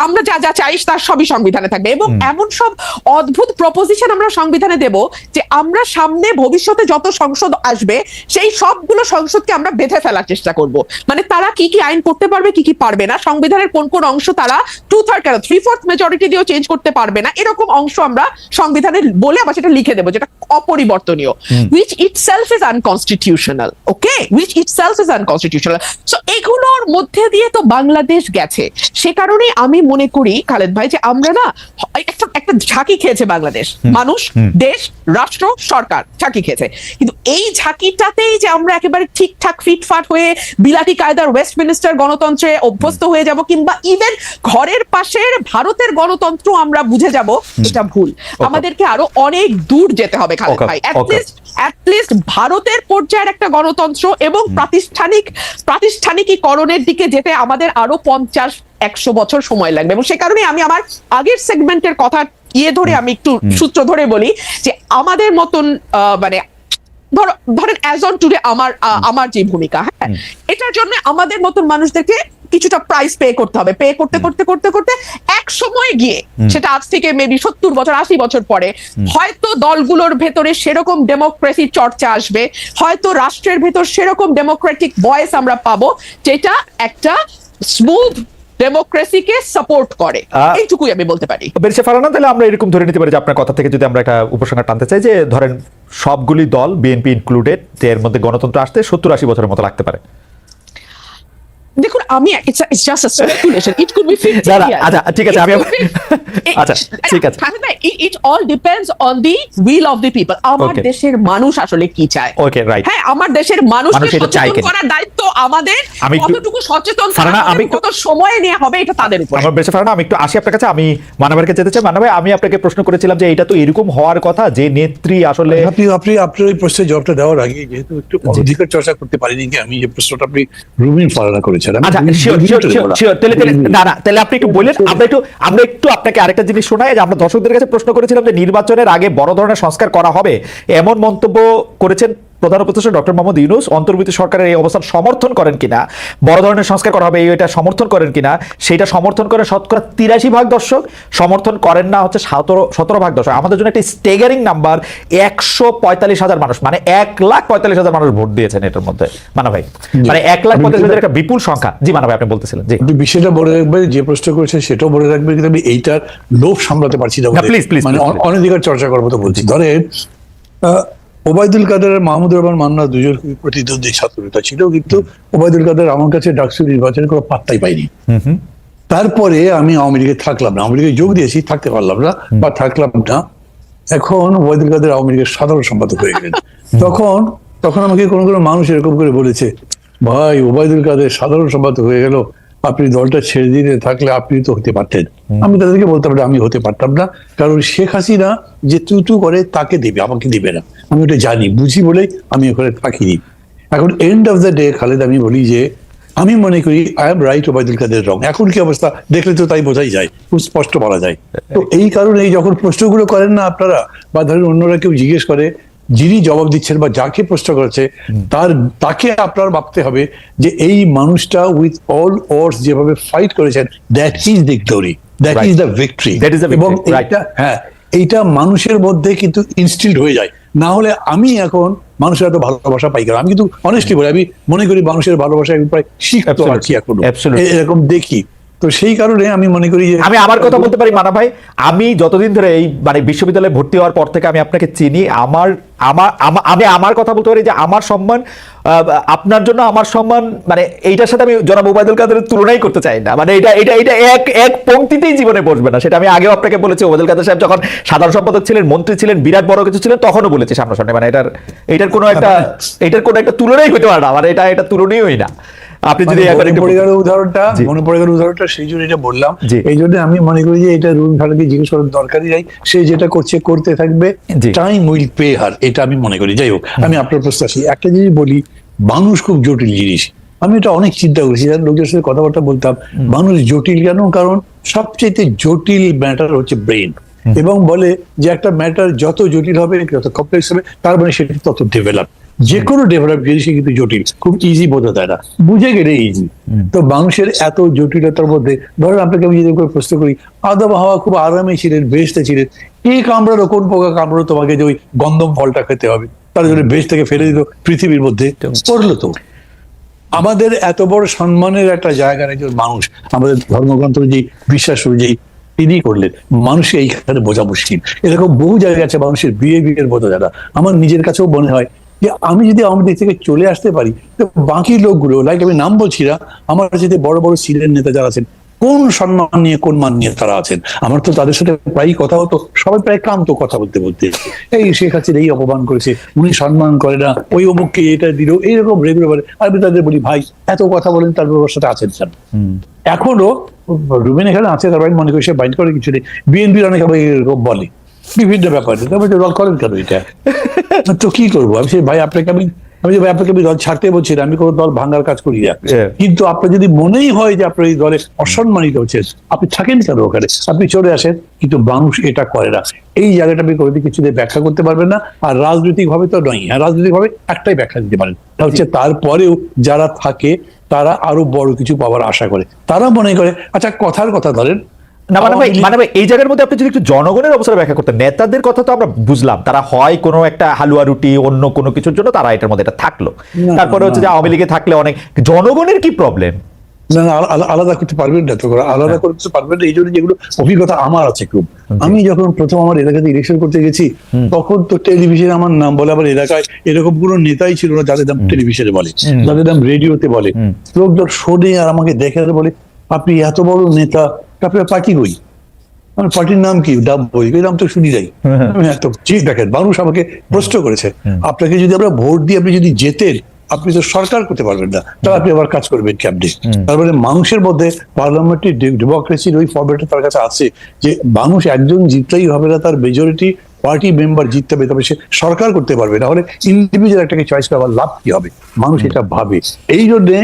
আমরা যা যা চাই তার সবই সংবিধানে থাকবে, এবং এমন সব অদ্ভুত প্রপোজিশন আমরা সংবিধানে দেব যে আমরা সামনে ভবিষ্যতে যত সংসদ আসবে সেই সবগুলো সংসদকে আমরা বেঁধে ফেলার চেষ্টা করব। মানে তারা কি কি আইন করতে পারবে, কি কি পারবে না, সংবিধানের কোন কোন অংশ তারা 2/3 কেন 3/4 মেজরিটি দিয়েও চেঞ্জ করতে পারবে না, এরকম অংশ আমরা সংবিধানে বলে আবার সেটা লিখে দেবো যেটা অপরিবর্তনীয়, which itself is unconstitutional, okay, which itself is unconstitutional. So এগুলোর মধ্যে দিয়ে তো বাংলাদেশ গেছে। সে কারণে আমি মনে করি খালেদ ভাই যে আমরা না একটা ঝাঁকি খেয়েছে বাংলাদেশ, মানুষ, দেশ, রাষ্ট্র, সরকার ঝাঁকি খেয়েছে। কিন্তু এই ঝাঁকিটাতেই যে আমরা একেবারে ঠিকঠাক ফিটফাট হয়ে বিলাতি কায়দার ওয়েস্টমিনিস্টার গণতন্ত্রে অভ্যস্ত হয়ে যাব, কিংবা ইভেন ঘরের পাশের ভারতের গণতন্ত্র আমরা বুঝে যাব, এটা ভুল। আমাদেরকে আরো অনেক দূর যেতে হবে খালেদ ভাই, অ্যাটলিস্ট ভারতের পর্যায়ের একটা গণতন্ত্র এবং প্রাতিষ্ঠানিকীকরণের দিকে যেতে আমাদের আরো 50-100 বছর সময় লাগবে। এবং সে কারণে আমি আমার আগের সেগমেন্টের কথা ধরে আমি একটু সূত্র ধরে বলি যে আমাদের মতন মানে ধরেন অ্যাজ অন টুডে আমার যে ভূমিকা, হ্যাঁ, এটার জন্য আমাদের মতন মানুষদেরকে কিছুটা প্রাইস পে করতে হবে। পে করতে করতে করতে করতে এক সময় গিয়ে, সেটা আজ থেকে মেবি 70 বছর 80 বছর পরে, হয়তো দলগুলোর ভেতরে সেরকম ডেমোক্রেসির চর্চা আসবে, হয়তো রাষ্ট্রের ভেতর সেরকম ডেমোক্রেটিক ভয়েস আমরা পাবো যেটা একটা স্মুথ ডেমোক্রেসিকে সাপোর্ট করে। এইটুকুই আমি বলতে পারি। বেরেসে ফারহানা, তাহলে আমরা এরকম ধরে নিতে পারি যে আপনার কথা থেকে যদি আমরা একটা উপসংহার টানতে চাই যে ধরেন সবগুলি দল, বিএনপি ইনক্লুডেড, এর মধ্যে গণতন্ত্র আসতে 70-80 বছরের মতো লাগতে পারে। দেখুন, আমি it's just a speculation, it could be 50 years। আচ্ছা ঠিক আছে, আমি আচ্ছা ঠিক আছে, it all depends on the will of the people। আমার দেশের মানুষ আসলে কি চায়। ওকে, রাইট। হ্যাঁ, আমার দেশের মানুষকে সচেতন করার দায়িত্ব আমাদের, কতটুকু সচেতন কত সময় নেওয়া হবে এটা তাদের উপর। আমার বেশি ফারহানা, আমি একটু আসি আপনার কাছে, আমি মানবেরকে যেতে চাই। মানব ভাই, আমি আপনাকে প্রশ্ন করেছিলাম যে এটা তো এরকম হওয়ার কথা যে নেত্রী আসলে, আপনার এই প্রশ্নের জবাবটা দেওয়ার আগে যেহেতু একটু অধিকার চর্চা করতে পারিনি, আমি যে প্রশ্নটা আপনি রুমিন ফারহানা করেছেন, তাহলে আপনি একটু বলেন, আমরা একটু আপনাকে আরেকটা জিনিস শোনাই যে আমরা দর্শকদের কাছে প্রশ্ন করেছিলাম যে নির্বাচনের আগে বড় ধরনের সংস্কার করা হবে, এমন মন্তব্য করেছেন প্রধান উপদেষ্টা ডক্টর মোহাম্মদ ইউনূস। অন্তর্বর্তী সরকারের এই অবস্থান সমর্থন করেন কিনা, বড় ধরনের সংস্কার করা হবে এটা সমর্থন করেন কিনা, সেটা সমর্থন করেন 83% দর্শক, সমর্থন করেন না হচ্ছে 17% দর্শক। আমাদের জন্য একটা স্টেগারিং নাম্বার, 145,000 মানুষ, মানে 1,45,000 মানুষ ভোট দিয়েছেন এটার মধ্যে। মানা ভাই, মানে 1,45,000 একটা বিপুল সংখ্যা। জি মানা ভাই, আপনি বলতেছিলেন। জি, বিষয়টা বলে রাখবেন, যে প্রশ্ন করেছে সেটাও বলে রাখবেন, কিন্তু আমি এইটার লোভ সামলাতে পারছি না, প্লিজ, মানে অনধিকার চর্চা করবো তো বলছি। ধরেন ওবায়দুল কাদের আর মাহমুদুর রহমান মান্না দুজন প্রতিদ্বন্দ্বী ছাত্র নেতা ছিল, কিন্তু ওবায়দুল কাদের আমার কাছে ডাকসু নির্বাচনের কোনো পাত্তাই পাইনি। তারপরে আমি আওয়ামী লীগে থাকলাম না, আওয়ামী লীগে যোগ দিয়েছি, থাকতে পারলাম না বা থাকলাম না। এখন ওবায়দুল কাদের আওয়ামী লীগের সাধারণ সম্পাদক হয়ে গেলেন। তখন আমাকে কোনো কোনো মানুষ এরকম করে বলেছে, ভাই ওবায়দুল কাদের সাধারণ সম্পাদক হয়ে গেল, আপনি দলটা ছেড়ে দিয়ে থাকলে আপনি তো হতে পারতেন। আমি তাদেরকে বলতাম না, আমি হতে পারতাম না, কারণ শেখ হাসিনা যে তুই করে তাকে দেবে, আমাকে দিবে না। আমি ওটা জানি, বুঝি বলেই আমি ওখানে থাকিনি। এখন end of the day Khaled, আমি বলি যে আমি মনে করি I am right, Obaidul Quader রং। এখন কি অবস্থা দেখলে তো তাই বোঝাই যায়, খুব স্পষ্ট বলা যায়। তো এই কারণে যখন প্রশ্নগুলো করেন না আপনারা, বা ধরেন অন্যরা কেউ জিজ্ঞেস করে, যিনি জবাব দিচ্ছেন বা যাকে প্রশ্ন করেছে তাকে আপনার ভাবতে হবে যে এই মানুষটা উইথ অল অডস যেভাবে ফাইট করেছেন, that is the glory, that is the victory. এবং এইটা মানুষের মধ্যে কিন্তু ইনস্টিলড হয়ে যায়। না হলে আমি এখন মানুষের এত ভালোবাসা পাই কেন? আমি কিন্তু অনেস্টলি বলি, আমি মনে করি মানুষের ভালোবাসা আমি প্রায় শিখতো আর কি এখনো এরকম দেখি। তো সেই কারণে আমি মনে করি যে আমি আমার কথা বলতে পারি মানা ভাই, আমি যতদিন ধরে এই মানে বিশ্ববিদ্যালয়ে ভর্তি হওয়ার পর থেকে আমি আপনাকে চিনি, আমি আমার কথা বলতে পারি যে আমার সম্মান আপনার জন্য, আমার সম্মান মানে এইটার সাথে আমি জনাব ওবায়দুল কাদেরের তুলনাই করতে চাই না। মানে এটা এটা এটা এক পংক্তিতেই জীবনে বসবে না। সেটা আমি আগেও আপনাকে বলেছি, ওবায়দুল কাদের সাহেব যখন সাধারণ সম্পাদক ছিলেন, মন্ত্রী ছিলেন, বিরাট বড় কিছু ছিলেন, তখনও বলেছি সামনাসামনি। মানে এটার কোনো একটা তুলনাই হতে পারে না। মানে এটা তুলনীয়ই না। আপনি যদি মনে পড়ে গেল উদাহরণটা, সেই জন্য এটা বললাম। এই জন্য আমি মনে করি যে এটা রুল ভাড়াকে জিজ্ঞেস করার দরকারই নাই, সে যেটা করছে করতে থাকবে, টাইম উইল পে হার, এটা আমি মনে করি। যাই হোক, আমি আপনার প্রশ্ন আসি, একটা জিনিস বলি, মানুষ খুব জটিল জিনিস। আমি এটা অনেক চিন্তা করেছি, লোকের সাথে কথাবার্তা বলতাম, মানুষ জটিল কেন? কারণ সবচেয়ে জটিল ম্যাটার হচ্ছে ব্রেন। এবং বলে যে একটা ম্যাটার যত জটিল হবে, যত কমপ্লেক্স হবে, তার মানে সেটা তত ডেভেলপ। যে কোনো ডেভেলপ জিনিসই কিন্তু জটিল, খুব ইজি বোঝা যায় না, বুঝে গেলে ইজি। তো মানুষের এত জটিলতার মধ্যে, ধরেন আপনাকে আমি যদি প্রশ্ন করি, আদম হাওয়া খুব আরামে ছিলেন, বেহেশতে ছিলেন, কে কামড়ালো, কোন পোকা কামড়ালো তোমাকে যে ওই গন্ধম ফলটা খেতে হবে? তার জন্য বেহেশত থেকে ফেলে দিল পৃথিবীর মধ্যে, করলো তো। আমাদের এত বড় সম্মানের একটা জায়গার একজন মানুষ, আমাদের ধর্মগ্রন্থ অনুযায়ী, বিশ্বাস অনুযায়ী তিনি করলেন, মানুষকে এইখানে বোঝা মুশকিল। এরকম বহু জায়গা আছে মানুষের বিহেভিয়ার বোঝা যায় না। আমার নিজের কাছেও মনে হয় যে আমি যদি আমার দিক থেকে চলে আসতে পারি, তো বাকি লোকগুলো, লাইক আমি নাম বলছি না, আমার সাথে বড় বড় সিনিয়র নেতা যারা আছেন, কোন সম্মান নিয়ে, কোন মান নিয়ে তারা আছেন, আমার তো তাদের সাথে প্রায় কথা হতো, সবাই প্রায় ক্লান্ত কথা বলতে বলতে, এই শেখ হাসিনা এই অপমান করেছে, উনি সম্মান করে না, ওই অমুককে এটা দিল, এইরকম রেগুলার। আমি তাদের বলি, ভাই এত কথা বলেন, তার ব্যবস্থাটা আছেন স্যার। এখনো রুবেন এখানে আছে, তার বাইন মনে করি সে বাইন করে কিছু নেই। বিএনপির অনেক এরকম বলে বিভিন্ন ব্যাপারে, দল করেন কেন এটা? তো কি করবো আমি? ভাই আপনাকে আমি দল ছাড়তে বলছি না, আমি কোনো দল ভাঙার কাজ করি না, কিন্তু আপনার যদি মনেই হয় যে আপনার এই দলে অসম্মানিত হচ্ছেন, আপনি থাকেন কেন ওখানে? আপনি চলে আসেন। কিন্তু মানুষ এটা করে না। এই জায়গাটা আপনি কোনো কিছু দিয়ে ব্যাখ্যা করতে পারবেন না। আর রাজনৈতিক ভাবে তো নয়, হ্যাঁ রাজনৈতিক ভাবে একটাই ব্যাখ্যা দিতে পারেন, তা হচ্ছে তারপরেও যারা থাকে তারা আরো বড় কিছু পাওয়ার আশা করে। তারা মনে করে, আচ্ছা কথার কথা ধরেন না, মানে ভাই এই জায়গার মধ্যে আপনি যদি একটু জনগণের অবস্থা ব্যাখ্যা করতেন। নেতাদের কথা তো আমরা বুঝলাম, তারা হয় কোনো একটা হালুয়া রুটি, অন্য কোনো কিছুর জন্য তারা এটার মধ্যে এটা থাকলো। তারপরে হচ্ছে যে আওয়ামী লীগে থাকলে অনেক, জনগণের কি প্রবলেম? না, আলাদা করতে পারবেন না, তো আলাদা করতে পারবেন না। এই জন্য যেগুলো অভিজ্ঞতা আমার আছে খুব। আমি যখন প্রথম আমার এলাকাতে ইলেকশন করতে গেছি, তখন তো টেলিভিশনে আমার নাম বলে, আমার এলাকায় এরকম কোনো নেতাই ছিল না যাদের নাম টেলিভিশনে বলে, যাদের নাম রেডিওতে বলে। লোকজন শোনে আর আমাকে দেখে বলে, আপনি এত বড় নেতা, আপনার পার্টি কই? আমার পার্টির নাম কি? ডাব বই, এই নাম তো শুনি যাই। দেখেন, মানুষ আমাকে প্রশ্ন করেছে, আপনাকে যদি আমরা ভোট দিই, আপনি যদি জেতেন, আপনি তো সরকার করতে পারবেন না, তাহলে আপনি আবার কাজ করবেন কেমনে? তার মানে মানুষের মধ্যে পার্লামেন্টারি ডেমোক্রেসির ওই ফর্মেটটা তার কাছে আছে, যে মানুষ একজন জিতলেই হবে না, তার মেজরিটি পার্টি মেম্বার জিততে হবে, তবে সে সরকার করতে পারবে না। হলে ইন্ডিভিজুয়াল একটাকে চয়েস করার লাভ কি হবে? মানুষ এটা ভাবে। এই জন্যে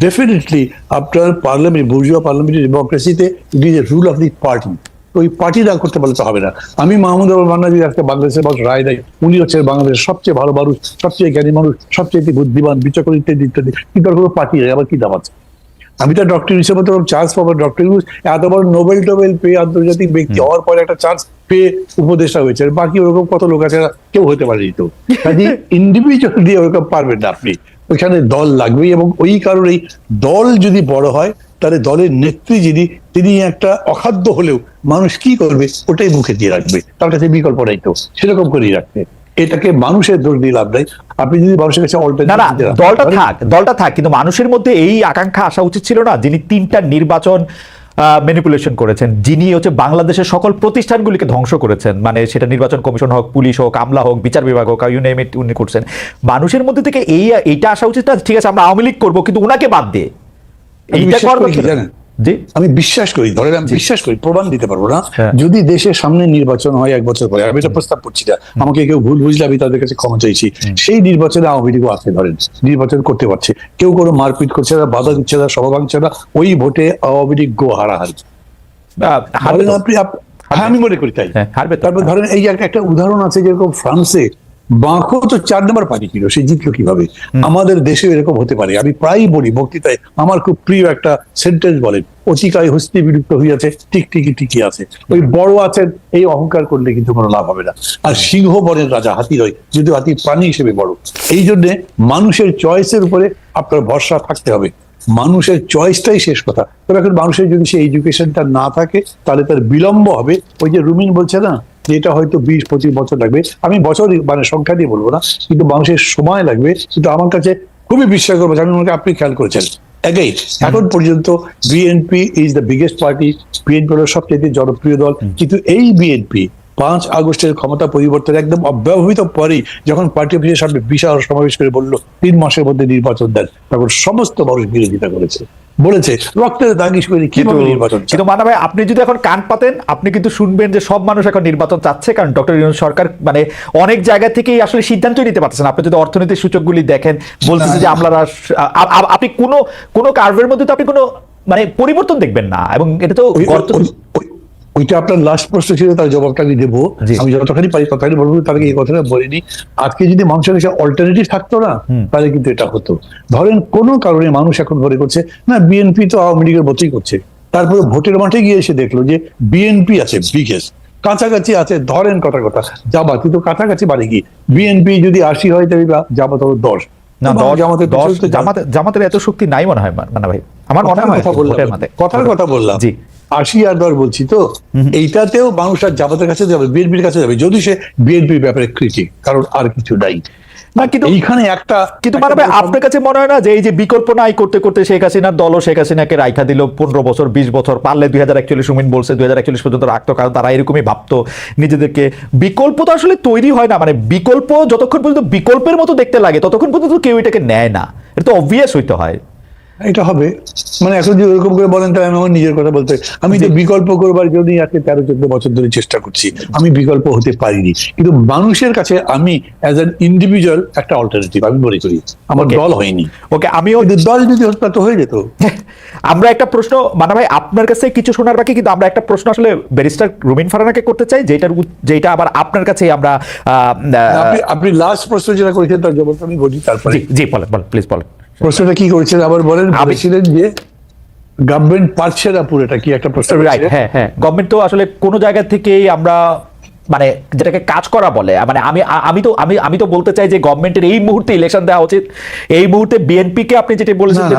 ডেফিনেটলি আপনার পার্লামেন্ট, বুর্জুয়া পার্লামেন্টারি ডেমোক্রেসিতে it is a rule of the party. ওই পার্টি রাগ করতে পারলে তো হবে না। আমি মাহমুদ আবুল মান্না যদি আজকে বাংলাদেশের মানুষ রায় দেয়, উনি হচ্ছে বাংলাদেশের সবচেয়ে ভালো মানুষ, সবচেয়ে জ্ঞানী মানুষ, সবচেয়ে বুদ্ধিমান, বিচক্ষণ, ইত্যাদি ইত্যাদি, কিন্তু আর কোনো পার্টি নেই, আবার কি দাম আছে? আমি তো ডক্টর হিসেবে তো চান্স পাবো, ডক্টর ইউনুস এত বড় নোবেল টোবেল পেয়ে আন্তর্জাতিক ব্যক্তি হওয়ার পরে একটা চান্স পেয়ে উপদেষ্টা হয়েছে, বাকি ওরকম কত লোক আছে, কেউ হতে পারেনি। তো কাজে ইন্ডিভিজুয়াল দিয়ে ওরকম পারবেন না আপনি, ওইখানে দল লাগবেই। এবং ওই কারণেই দল যদি বড় হয়, তাহলে দলের নেত্রী যিনি, তিনি একটা অখাদ্য হলেও মানুষ কি করবে ওটাই মুখে দিয়ে রাখবে, তার কাছে বিকল্প নাই, তো সেরকম করেই রাখবে। এটাকে মানুষের দোষ দিয়ে লাভ নাই। আপনি যদি মানুষের কাছে দলটা থাক, কিন্তু মানুষের মধ্যে এই আকাঙ্ক্ষা আসা উচিত ছিল না, যিনি 3টা নির্বাচন ম্যানিপুলেশন করেছেন, যিনি হচ্ছে বাংলাদেশের সকল প্রতিষ্ঠানগুলিকে ধ্বংস করেছেন, মানে সেটা নির্বাচন কমিশন হোক, পুলিশ হোক, আমলা হোক, বিচার বিভাগ হোক, ইউ নেম ইট, উনি করছেন। মানুষের মধ্যে থেকে এইটা আসা উচিত না, ঠিক আছে আমরা আওয়ামী লীগ করবো, কিন্তু উনাকে বাদ দিয়ে এইটা করবো। জি আমি বিশ্বাস করি, ধরেন আমি বিশ্বাস করি, প্রমাণ দিতে পারবো না, হ্যাঁ। যদি দেশের সামনে নির্বাচন হয় 1 বছর পরে, আমি এটা প্রস্তাব করছি না, আমাকে কেউ ভুল বুঝলে আমি তাদের কাছে ক্ষমা চাইছি, সেই নির্বাচনে আওয়ামী লীগও আছে, ধরেন নির্বাচন করতে পারছে, কেউ কোনো মারপিট করছে না, বাধা দিচ্ছে না, সভা ভাঙছে না, ওই ভোটে আওয়ামী লীগ গো হারাহারি। হারবে ধরেন তো। হ্যাঁ, আমি মনে করি তাই। হ্যাঁ, হারবে তো। তারপর ধরেন এই যে একটা উদাহরণ আছে, যেরকম ফ্রান্সে বাঁকো তো 4 নম্বর পার্টি ছিল, সে জিতলো কিভাবে? আমাদের দেশে এরকম হতে পারে। আমি প্রায়ই বলি বক্তৃতায়, আমার খুব প্রিয় একটা সেন্টেন্স বলেন, অতিকায় হস্তি বিলুপ্ত হইয়াছে, টিকটিকি টিকি আছে। ওই বড় আছেন এই অহংকার করলে কিন্তু কোনো লাভ হবে না। আর সিংহ বনের রাজা হাতি নয়, যদি হাতি প্রাণী হিসেবে বড়। এই জন্য মানুষের চয়েসের উপরে আপনার ভরসা থাকতে হবে, মানুষের চয়েসটাই শেষ কথা। তবে এখন মানুষের যদি সেই এডুকেশনটা না থাকে, তাহলে তার বিলম্ব হবে। ওই যে রুমিন বলছে না, যে এটা হয়তো 20-25 বছর লাগবে, আমি বছর মানে সংখ্যা দিয়ে বলবো না, কিন্তু মানুষের সময় লাগবে। কিন্তু আমার কাছে খুবই বিশ্বাস করবো, আমি মনে করি আপনি খেয়াল করেছেন, এখন পর্যন্ত BNP is the biggest party, BNP হলো সবচেয়ে জনপ্রিয় দল। কিন্তু এই বিএনপি 5 আগস্টের ক্ষমতা পরিবর্তনের একদম অব্যবহিত পরেই যখন পার্টি অফিসের সামনে বিশাল সমাবেশ করে বললো 3 মাসের মধ্যে নির্বাচন দেন, তখন সমস্ত মানুষ বিরোধিতা করেছে, বলেছে রক্তের দাগিস করে কিভাবে নির্বাচন চায়? কিন্তু মানা ভাই, আপনি যদি এখন কান পাতেন, আপনি কিন্তু শুনবেন যে সব মানুষ এখন নির্বাচন চাচ্ছে, কারণ ডক্টর ইউনূস সরকার মানে অনেক জায়গা থেকেই আসলে সিদ্ধান্তই নিতে পারতেছেন। আপনি যদি অর্থনৈতিক সূচকগুলি দেখেন, বলতেছে যে আমলারা আপনি কোনো কার্ভের মধ্যে তো আপনি কোনো মানে পরিবর্তন দেখবেন না, এবং এটা তো গর্ত। ওইটা আপনার লাস্ট প্রশ্ন ছিল, তার জবাবটা আমি দেবো। আমি যতখানি পারি ততখানি বলবো, তার আগে এই কথাটা বলিনি। আজকে যদি মানুষের কাছে অল্টারনেটিভ থাকতো না, তাহলে কিন্তু এটা হতো। ধরেন কোনো কারণে মানুষ এখন মনে করছে না বিএনপি তো আওয়ামী লীগের মতোই করছে, তারপরে ভোটের মাঠে গিয়ে এসে দেখলো যে বিএনপি আছে বিগেস্ট, কাছাকাছি আছে, ধরেন কথা জামাত, কিন্তু কাছাকাছি মানে কি, বিএনপি যদি 80 হয় তাহলে জামাত হবে 10। না, জামাতের এত শক্তি নাই মনে হয় মানা ভাই, আমার মনে হয়। কথার কথা বললাম, জি 80 আর 10 বলছি তো, এইটাতেও মানুষ আর জামাতের কাছে যাবে, বিএনপির কাছে যাবে, যদি সে বিএনপির ব্যাপারে ক্রিটিক, কারণ আর কিছু নাই না। কিন্তু এইখানে কিন্তু মানে ভাই, আপনার কাছে মনে হয় না যে এই যে বিকল্প নাই করতে করতে শেখ হাসিনার দল শেখ হাসিনাকে রাইখা দিল 15 বছর 20 বছর, পারলে 2041 সুমিন বলছে 2041 পর্যন্ত রাখতো, কারণ তারা এরকমই ভাবতো নিজেদেরকে। বিকল্প তো আসলে তৈরি হয় না, মানে বিকল্প যতক্ষণ পর্যন্ত বিকল্পের মতো দেখতে লাগে ততক্ষণ পর্যন্ত কেউ এটাকে নেয় না, এটা তো অবভিয়াস হইতে হয়। এটা হবে, মানে এখন যদি ওরকম করে বলেন তাহলে আমি আমার নিজের কথা বলতে, আমি তো বিকল্প করবার জন্যই আজকে 13-14 বছর ধরে চেষ্টা করছি, আমি বিকল্প হতে পারিনি। কিন্তু মানুষের কাছে আমি অ্যাজ অ্যান ইন্ডিভিজুয়াল একটা অল্টারনেটিভ আমি মনে করি, আমার দল হয়নি। ওকে, আমিও দল যদি হতো তো হয়ে যেত। আমরা একটা প্রশ্ন মানা ভাই আপনার কাছে কিছু শোনার বাকি, কিন্তু আমরা একটা প্রশ্ন আসলে ব্যারিস্টার রুমিন ফারহানাকে করতে চাই, যেটা আবার আপনার কাছে আমরা আপনি লাস্ট প্রশ্ন যেটা করেছেন তার জবাব আমি বলি, তারপরে জি বলেন প্লিজ বলেন। প্রশ্নটা কি করেছেন আবার বলেন? বলেছিলেন যে গভর্নমেন্ট পারছে না পুরোটা, কি একটা প্রশ্ন? হ্যাঁ, গভর্নমেন্ট তো আসলে কোনো জায়গা থেকেই আমরা মানে যেটাকে কাজ করা বলে, মানে আমি তো বলতে চাই যে গভর্নমেন্টের এই মুহূর্তে ইলেকশন দেওয়া উচিত। এই মুহূর্তে বিএনপি কে আপনি যেটা বলেছেন যে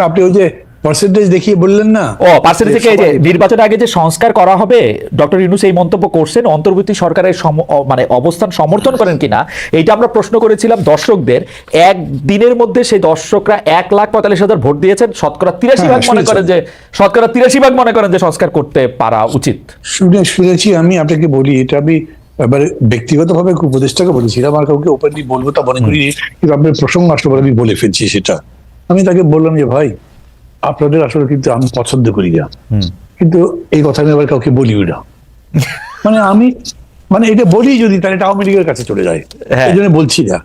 আপনি ওই যে পার্সেন্টেজ দেখিয়ে বললেন না, পার্সেন্টেজ থেকে এই যে নির্বাচনের আগে যে সংস্কার করা হবে, ডক্টর ইউনূস এই মন্তব্য করছেন, অন্তর্বর্তী সরকারের মানে অবস্থান সমর্থন করেন কিনা এইটা আমরা প্রশ্ন করেছিলাম দর্শকদের। এক দিনের মধ্যে সেই দর্শকরা 1,45,000 ভোট দিয়েছেন, শতকরা 83% মনে করেন যে সংস্কার করতে পারা উচিত। শুনেছি। আমি আপনাকে বলি, এটা আমি এবারে ব্যক্তিগতভাবে উপদেষ্টাকে বলেছিলাম, আর কাউকে ওপেনলি বলবো তা মনে করি, কিন্তু আপনার প্রসঙ্গ আসলে আমি বলে ফেলছি সেটা। আমি তাকে বললাম যে ভাই, আপনাদের আসলে কিন্তু আমি পছন্দ করি না, কিন্তু এই কথা আমি আবার কাউকে বলিও না। মানে এটা বলি যদি, তাহলে এটা আওয়ামী লীগের কাছে চলে যায়, এই জন্য বলছি না।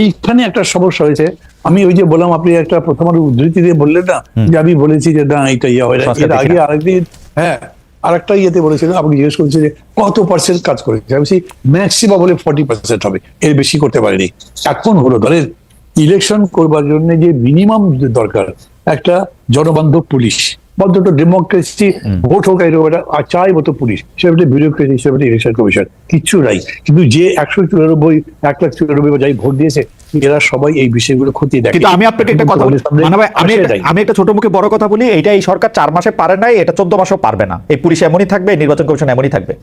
এইখানে একটা সমস্যা হয়েছে। আমি ওই যে বললাম, আপনি একটা প্রথম উদ্ধৃতি দিয়ে বললেন না যে আমি বলেছি যে না এটা ইয়া হয় না, এর আগে আরেকদিন আরেকটা ইয়েতে বলেছিলেন, আপনি জিজ্ঞেস করেছেন যে কত পার্সেন্ট কাজ করেছে, আমি ম্যাক্সিমাম বলে 40% হবে, এর বেশি করতে পারিনি। এখন হলো ধরেন ইলেকশন করবার জন্য যে মিনিমাম দরকার, একটা জনবান্ধব পুলিশ, বদ্ধত ডেমোক্রেসি, ভোট হোক এরকম একটা চাই মতো পুলিশ, সেটা বিউরোক্রেসি, সেটা ইলেকশন কমিশন, কিচ্ছু নাই। কিন্তু যে 194 বা যাই ভোট দিয়েছে, এরা সবাই এই বিষয়গুলো খতিয়ে দেখে। কিন্তু আমি আপনাকে একটা কথা বলি, আমি একটা ছোট মুখে বড় কথা বলি, এইটা এই সরকার 4 মাসে পারে নাই, এটা 14 মাসেও পারবে না। এই পুলিশ এমনই থাকবে, নির্বাচন কমিশন এমনই থাকবে,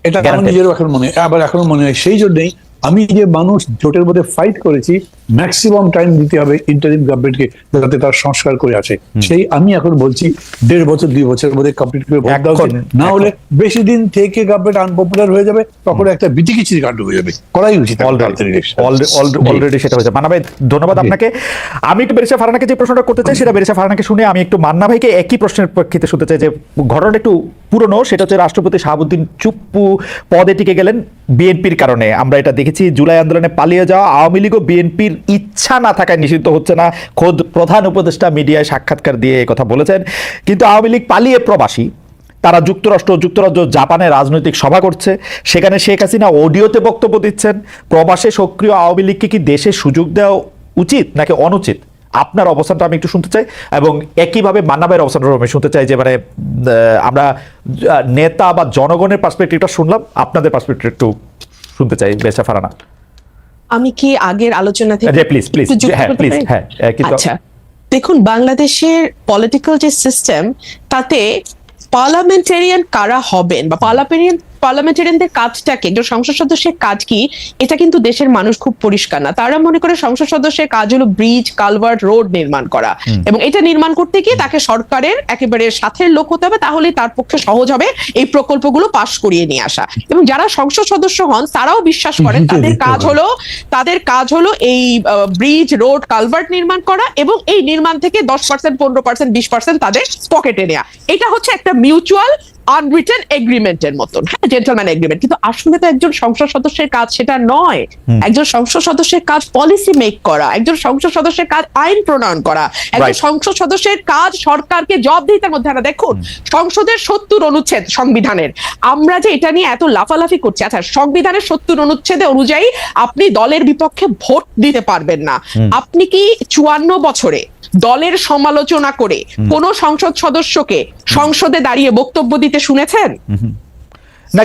এটা আমার নিজেরও এখন মনে হয়। আবার এখনো মনে হয়। সেই জন্যই আমি যে মানুষ জোটের মধ্যে ফাইট করেছি, ম্যাক্সিমাম টাইম দিতে হবে ইন্টারিম গভর্নমেন্টকে যাতে তার সংস্কার করে আসে। সেই আমি এখন বলছি 1.5 বছর 2 বছরের মধ্যে কমপ্লিট করে ভোট দেওয়া উচিত। না হলে বেশি দিন থেকে গভর্নমেন্ট আনপপুলার হয়ে যাবে, তখন একটা বিতিকিচির কাণ্ড হয়ে যাবে। করাই উচিত অলরেডি সেটা হয়েছে। মান্না ভাই ধন্যবাদ আপনাকে। আমি একটু বেরিসা ফারহানাকে যে প্রশ্নটা করতে চাই সেটা বেরিসা ফারহানাকে শুনে আমি একটু মান্না ভাইকে একই প্রশ্নের প্রেক্ষিতে শুনতে চাই যে ঘটনাটা একটু পুরনো। সেটা হচ্ছে রাষ্ট্রপতি শাহাবুদ্দিন চুপ্পু পদে টিকে গেলেন বিএনপির কারণে। আমরা এটা দেখেছি, জুলাই আন্দোলনে পালিয়ে যাওয়া আওয়ামী লীগও বিএনপির ইচ্ছা না থাকায় নিষিদ্ধ হচ্ছে না। খোদ প্রধান উপদেষ্টা মিডিয়ায় সাক্ষাৎকার দিয়ে কথা বলেছেন। কিন্তু আওয়ামী লীগ পালিয়ে প্রবাসী, তারা যুক্তরাজ্য জাপানে রাজনৈতিক সভা করছে, সেখানে শেখ হাসিনা অডিওতে বক্তব্য দিচ্ছেন। প্রবাসে সক্রিয় আওয়ামী লীগকে কি দেশে সুযোগ দেওয়া উচিত নাকি অনুচিত? আপনার অবস্থানটা আমি একটু শুনতে চাই, এবং একইভাবে মান্না ভাইয়ের অবস্থানটা আমি শুনতে চাই যে মানে আমরা নেতা বা জনগণের পার্সপেক্টিভটা শুনলাম, আপনাদের পার্সপেক্টিভ একটু শুনতে চাই বেরিসা ফারহানা। আমি কি আগের আলোচনা থেকে প্লিজ হ্যাঁ কিন্তু আচ্ছা, দেখুন বাংলাদেশের পলিটিক্যাল যে সিস্টেম, তাতে পার্লামেন্টারিয়ান কারা হবেন বা পার্লামেন্টারিয়ানদের কাজটাকে, একজন সংসদ সদস্যের কাজ কি, এটা কিন্তু দেশের মানুষ খুব পরিষ্কার না। তারা মনে করে সংসদ সদস্যের কাজ হলো ব্রিজ, কালভার্ট, রোড নির্মাণ করা, এবং এটা নির্মাণ করতে গিয়ে তাকে সরকারের একেবারে সাথের লোক হতে হবে, তাহলেই তার পক্ষে সহজ হবে এই প্রকল্পগুলো পাশ করিয়ে নিয়ে আসা। এবং যারা সংসদ সদস্য হন তারাও বিশ্বাস করেন তাদের কাজ হলো এই ব্রিজ, রোড, কালভার্ট নির্মাণ করা, এবং এই নির্মাণ থেকে 10%, 15%, 20% তাদের পকেটে নেওয়া। এটা হচ্ছে একটা মিউচুয়াল আনরিটেন এগ্রিমেন্টের মতন, হ্যাঁ, জেন্টলম্যান এগ্রিমেন্ট। কিন্তু আসলে তো একজন সংসদ সদস্যের কাজ সেটা নয়। একজন সংসদ সদস্যের কাজ পলিসি মেক করা, একজন সংসদ সদস্যের কাজ আইন প্রণয়ন করা, একজন সংসদ সদস্যের কাজ সরকারকে জবাবদিহিতার মধ্যে আনা। দেখুন, সংসদের 70 অনুচ্ছেদ সংবিধানের, আমরা যে এটা নিয়ে এত লাফালাফি করছি, আচ্ছা, সংবিধানের 70 অনুচ্ছেদে অনুযায়ী আপনি দলের বিপক্ষে ভোট দিতে পারবেন না। আপনি কি 54 বছরে দলের সমালোচনা করে কোন সংসদ সদস্যকে সংসদে দাঁড়িয়ে বক্তব্য দিতে শুনেছেন? না,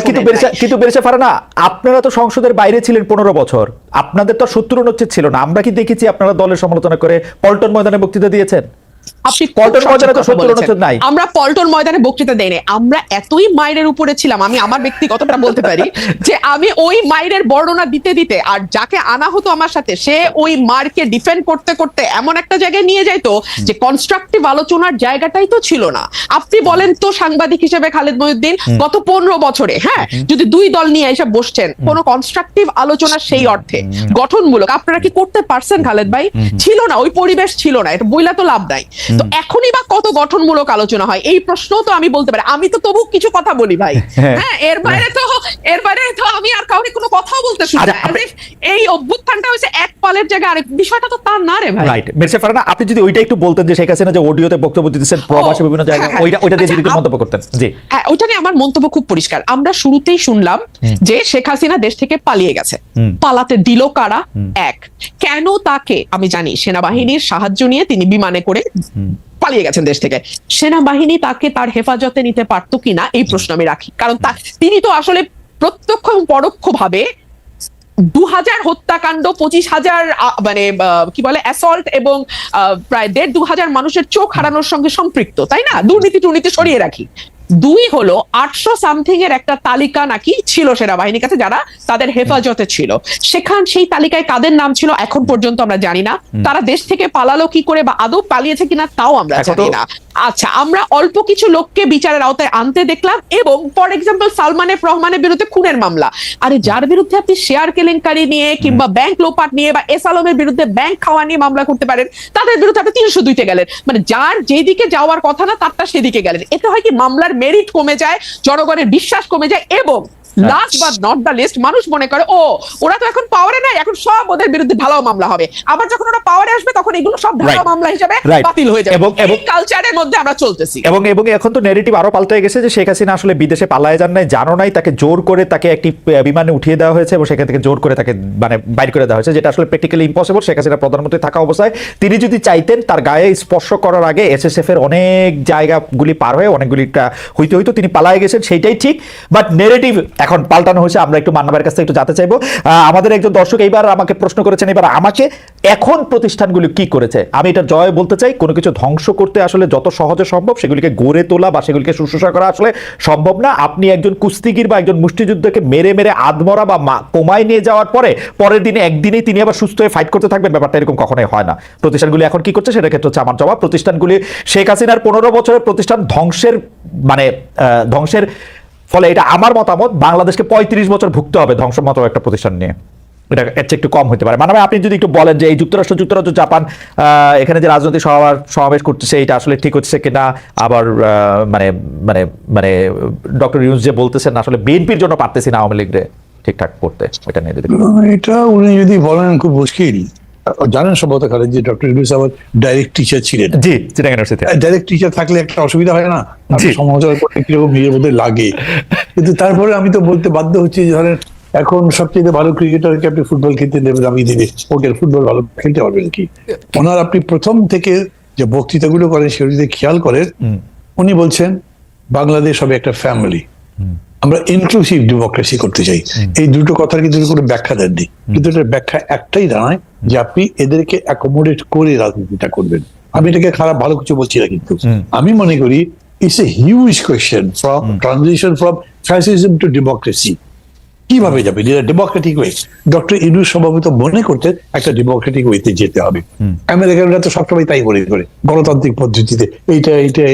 কিন্তু বেরিসা ফারহানা, আপনারা তো সংসদের বাইরে ছিলেন 15 বছর, আপনাদের তো 70 অনুচ্ছেদ ছিল না। আমরা কি দেখেছি আপনারা দলের সমালোচনা করে পল্টন ময়দানে বক্তৃতা দিয়েছেন? আপনি পল্টন ময়দানে তো 70 অনুচ্ছেদ নাই। আমরা পল্টন ময়দানে বক্তৃতা দেইনি, আমরা এতই মাইরের উপরে ছিলাম, আমি আমার ব্যক্তিগতটা বলতে পারি যে আমি ওই মাইরের বর্ণনা দিতে দিতে, আর যাকে আনা হতো আমার সাথে, সে ওই মারকে ডিফেন্ড করতে করতে এমন একটা জায়গায় নিয়ে যাইতো যে কনস্ট্রাকটিভ আলোচনার জায়গাটাই তো ছিল না। আপনি বলেন তো, সাংবাদিক হিসেবে খালেদ মহিউদ্দিন, গত 15 বছরে, হ্যাঁ, যদি দুই দল নিয়ে এসে বসছেন, কোন কনস্ট্রাকটিভ আলোচনা সেই অর্থে গঠনমূলক আপনারা কি করতে পারছেন খালেদ ভাই? ছিল না, ওই পরিবেশ ছিল না, এটা বইলা তো লাভ নাই। তো এখনই বা কত গঠনমূলক আলোচনা হয়, এই প্রশ্ন তো আমি বলতে পারি। আমি তো তবু কিছু কথা বলি ভাই, হ্যাঁ, এর বাইরে তো আমি আর কাউকে কোনো কথাও বলতে শুনি না। এই অভ্যুত্থানটা হয়েছে এক পালের জায়গায় আরেক, বিষয়টা তো তার না রে ভাই। রাইট, বেরিসা ফারহানা, আপনি যদি ওইটা একটু বলতেন যে শেখ হাসিনা যে অডিওতে বক্তব্য দিতেছেন প্রবাসী বিভিন্ন জায়গায়, ওইটা দিয়ে যদি মন্তব্য করতেন। জি হ্যাঁ, ওইটা নিয়ে আমার মন্তব্য খুব পরিষ্কার। আমরা শুরুতেই শুনলাম যে শেখ হাসিনা দেশ থেকে পালিয়ে গেছে। পালাতে দিল কারা? এক, কেন তাকে, আমি জানি সেনাবাহিনীর সাহায্য নিয়ে তিনি বিমানে করে পালিয়ে গেছেন দেশ থেকে, সেনাবাহিনী তাকে তার হেফাজতে নিতে পারতো কিনা এই প্রশ্ন আমি রাখি। কারণ তিনি তো আসলে প্রত্যক্ষ এবং পরোক্ষ ভাবে 2000 হত্যাকাণ্ড, 25,000 মানে কি বলে অ্যাসল্ট, এবং প্রায় 1,500 মানুষের চোখ হারানোর সঙ্গে সম্পৃক্ত, তাই না? দুর্নীতি সরিয়ে রাখি। 2 হলো 800 সামথিং এর একটা তালিকা নাকি ছিল সেনাবাহিনীর কাছে, যারা তাদের হেফাজতে ছিল। সেই তালিকায় কাদের নাম ছিল এখন পর্যন্ত আমরা জানি না। তারা দেশ থেকে পালালো কি করে, বা আদৌ পালিয়েছে কিনা তাও আমরা জানি না। আচ্ছা, আমরা অল্প কিছু লোককে বিচারের আওতায় আনতে দেখলাম, এবং ফর এক্সাম্পল সালমান এফ রহমানের বিরুদ্ধে খুনের মামলা, আরে যার বিরুদ্ধে আপনি শেয়ার কেলেঙ্কারি নিয়ে কিংবা ব্যাংক লোপাট নিয়ে বা এস আলমের বিরুদ্ধে ব্যাংক খাওয়া নিয়ে মামলা করতে পারেন, তাদের বিরুদ্ধে আপনি 302-তে গেলেন, মানে যার যেদিকে যাওয়ার কথা না তারটা সেদিকে গেলেন। এতে হয় কি, মামলার মেরিট কমে যায়, জনগণের বিশ্বাস কমে যায়, এবং last but not the least, মানুষ মনে করে ওরা তো এখন পাওয়ারে নাই, এখন সব ওদের বিরুদ্ধে ঢালাও মামলা হবে। আবার যখন ওরা পাওয়ারে আসবে তখন এগুলো সব ঢালাও মামলা হিসেবে বাতিল হয়ে যাবে। এবং কালচারের মধ্যে আমরা চলতেছি। এবং এখন তো ন্যারেটিভ আরো পাল্টে গেছে যে শেখ হাসিনা আসলে বিদেশে পালায় যান নাই, জানো নাই, তাকে জোর করে তাকে একটি বিমানে উঠিয়ে দেওয়া হয়েছে এবং সেখান থেকে জোর করে তাকে মানে বাইর করে দেওয়া হয়েছে, যেটা আসলে প্র্যাকটিক্যালি ইম্পসিবল। শেখ হাসিনা প্রধানমন্ত্রী থাকা অবস্থায় তিনি যদি চাইতেন, তার গায়ে স্পর্শ করার আগে এসএসএফ এর অনেক জায়গাগুলি পার হয়ে অনেকগুলি হইতে তিনি পালায় গেছেন, সেইটাই ঠিক। বাট নেগেটিভ এখন পাল্টানো হয়েছে। আমরা একটু মান্না ভাইয়ের কাছ থেকে একটু জানতে চাইবো। আমাদের একজন দর্শক এইবার আমাকে প্রশ্ন করেছেন, এবার আমাকে এখন প্রতিষ্ঠানগুলো কি করেছে। আমি এটা জয় বলতে চাই, কোনো কিছু ধ্বংস করতে আসলে যত সহজে সম্ভব সেগুলিকে গড়ে তোলা বা সেগুলিকে শুশ্রূষা করা আসলে সম্ভব না। আপনি একজন কুস্তিগির বা একজন মুষ্টিযুদ্ধকে মেরে মেরে আধমরা বা কোমায় নিয়ে যাওয়ার পরের দিনে একদিনেই তিনি আবার সুস্থ হয়ে ফাইট করতে থাকবেন, ব্যাপারটা এরকম কখনোই হয় না। প্রতিষ্ঠানগুলি এখন কি করছে সেটা ক্ষেত্রে হচ্ছে আমার জবাব। প্রতিষ্ঠানগুলি শেখ হাসিনার 15 বছরের প্রতিষ্ঠান ধ্বংসের ধ্বংসের ফলে, এটা আমার মতামত, বাংলাদেশকে 35 বছর ভুগতে হবে ধ্বংস মতো একটা প্রতিষ্ঠান নিয়ে। এটা এর চেয়ে একটু কম হতে পারে। মানে আপনি যদি একটু বলেন যে এই যুক্তরাজ্য জাপান এখানে যে রাজনৈতিক সমাবেশ করতেছে এটা আসলে ঠিক হচ্ছে কিনা, আবার মানে মানে মানে ডক্টর ইউনূস যে বলতেছেন আসলে বিএনপির জন্য পারতেছি না আওয়ামী লীগরে ঠিকঠাক করতে, এটা নিয়ে যদি এটা উনি যদি বলেন খুব মুশকিল। জানেন সম্ভবত খালেদ যে ডক্টর ইউনূস আমার ডাইরেক্ট টিচার ছিলেন। জি, চিটাগাং ইউনিভার্সিটি। ডাইরেক্ট টিচার থাকলে একটা অসুবিধা হয় না, সমালোচনা করতে কিরকম নিজের মধ্যে লাগে। কিন্তু তারপরে আমি তো বলতে বাধ্য হচ্ছি, ধরেন এখন সবচেয়ে ভালো ক্রিকেটারকে আপনি ফুটবল খেলতে দেবেন, আমি দিলে ওকে ফুটবল ভালো খেলতে পারবেন কি? ওনার আপনি প্রথম থেকে যে বক্তৃতাগুলো করেন সেগুলো যদি খেয়াল করেন, উনি বলছেন বাংলাদেশ হবে একটা ফ্যামিলি, আমরা ইনক্লুসিভ ডেমোক্রেসি করতে চাই। এই দুটো কথার কিন্তু কোনো ব্যাখ্যা দেননি, কিন্তু এটার ব্যাখ্যা একটাই দাঁড়ায় যে আপনি এদেরকে অ্যাকোমোডেট করে রাজনীতিটা করবেন। আমি এটাকে খারাপ ভালো কিছু বলছি না, কিন্তু আমি মনে করি it's a huge question from transition from fascism two democracy. কিভাবে যাবে ডেমোক্রেটিক ওয়ে? ডক্টর ইউনূস সম্ভবত মনে করতেন একটা ডেমোক্রেটিক ওয়েতে যেতে হবে। আমেরিকানরা তো সবসময় তাই মনে করে, গণতান্ত্রিক পদ্ধতিতে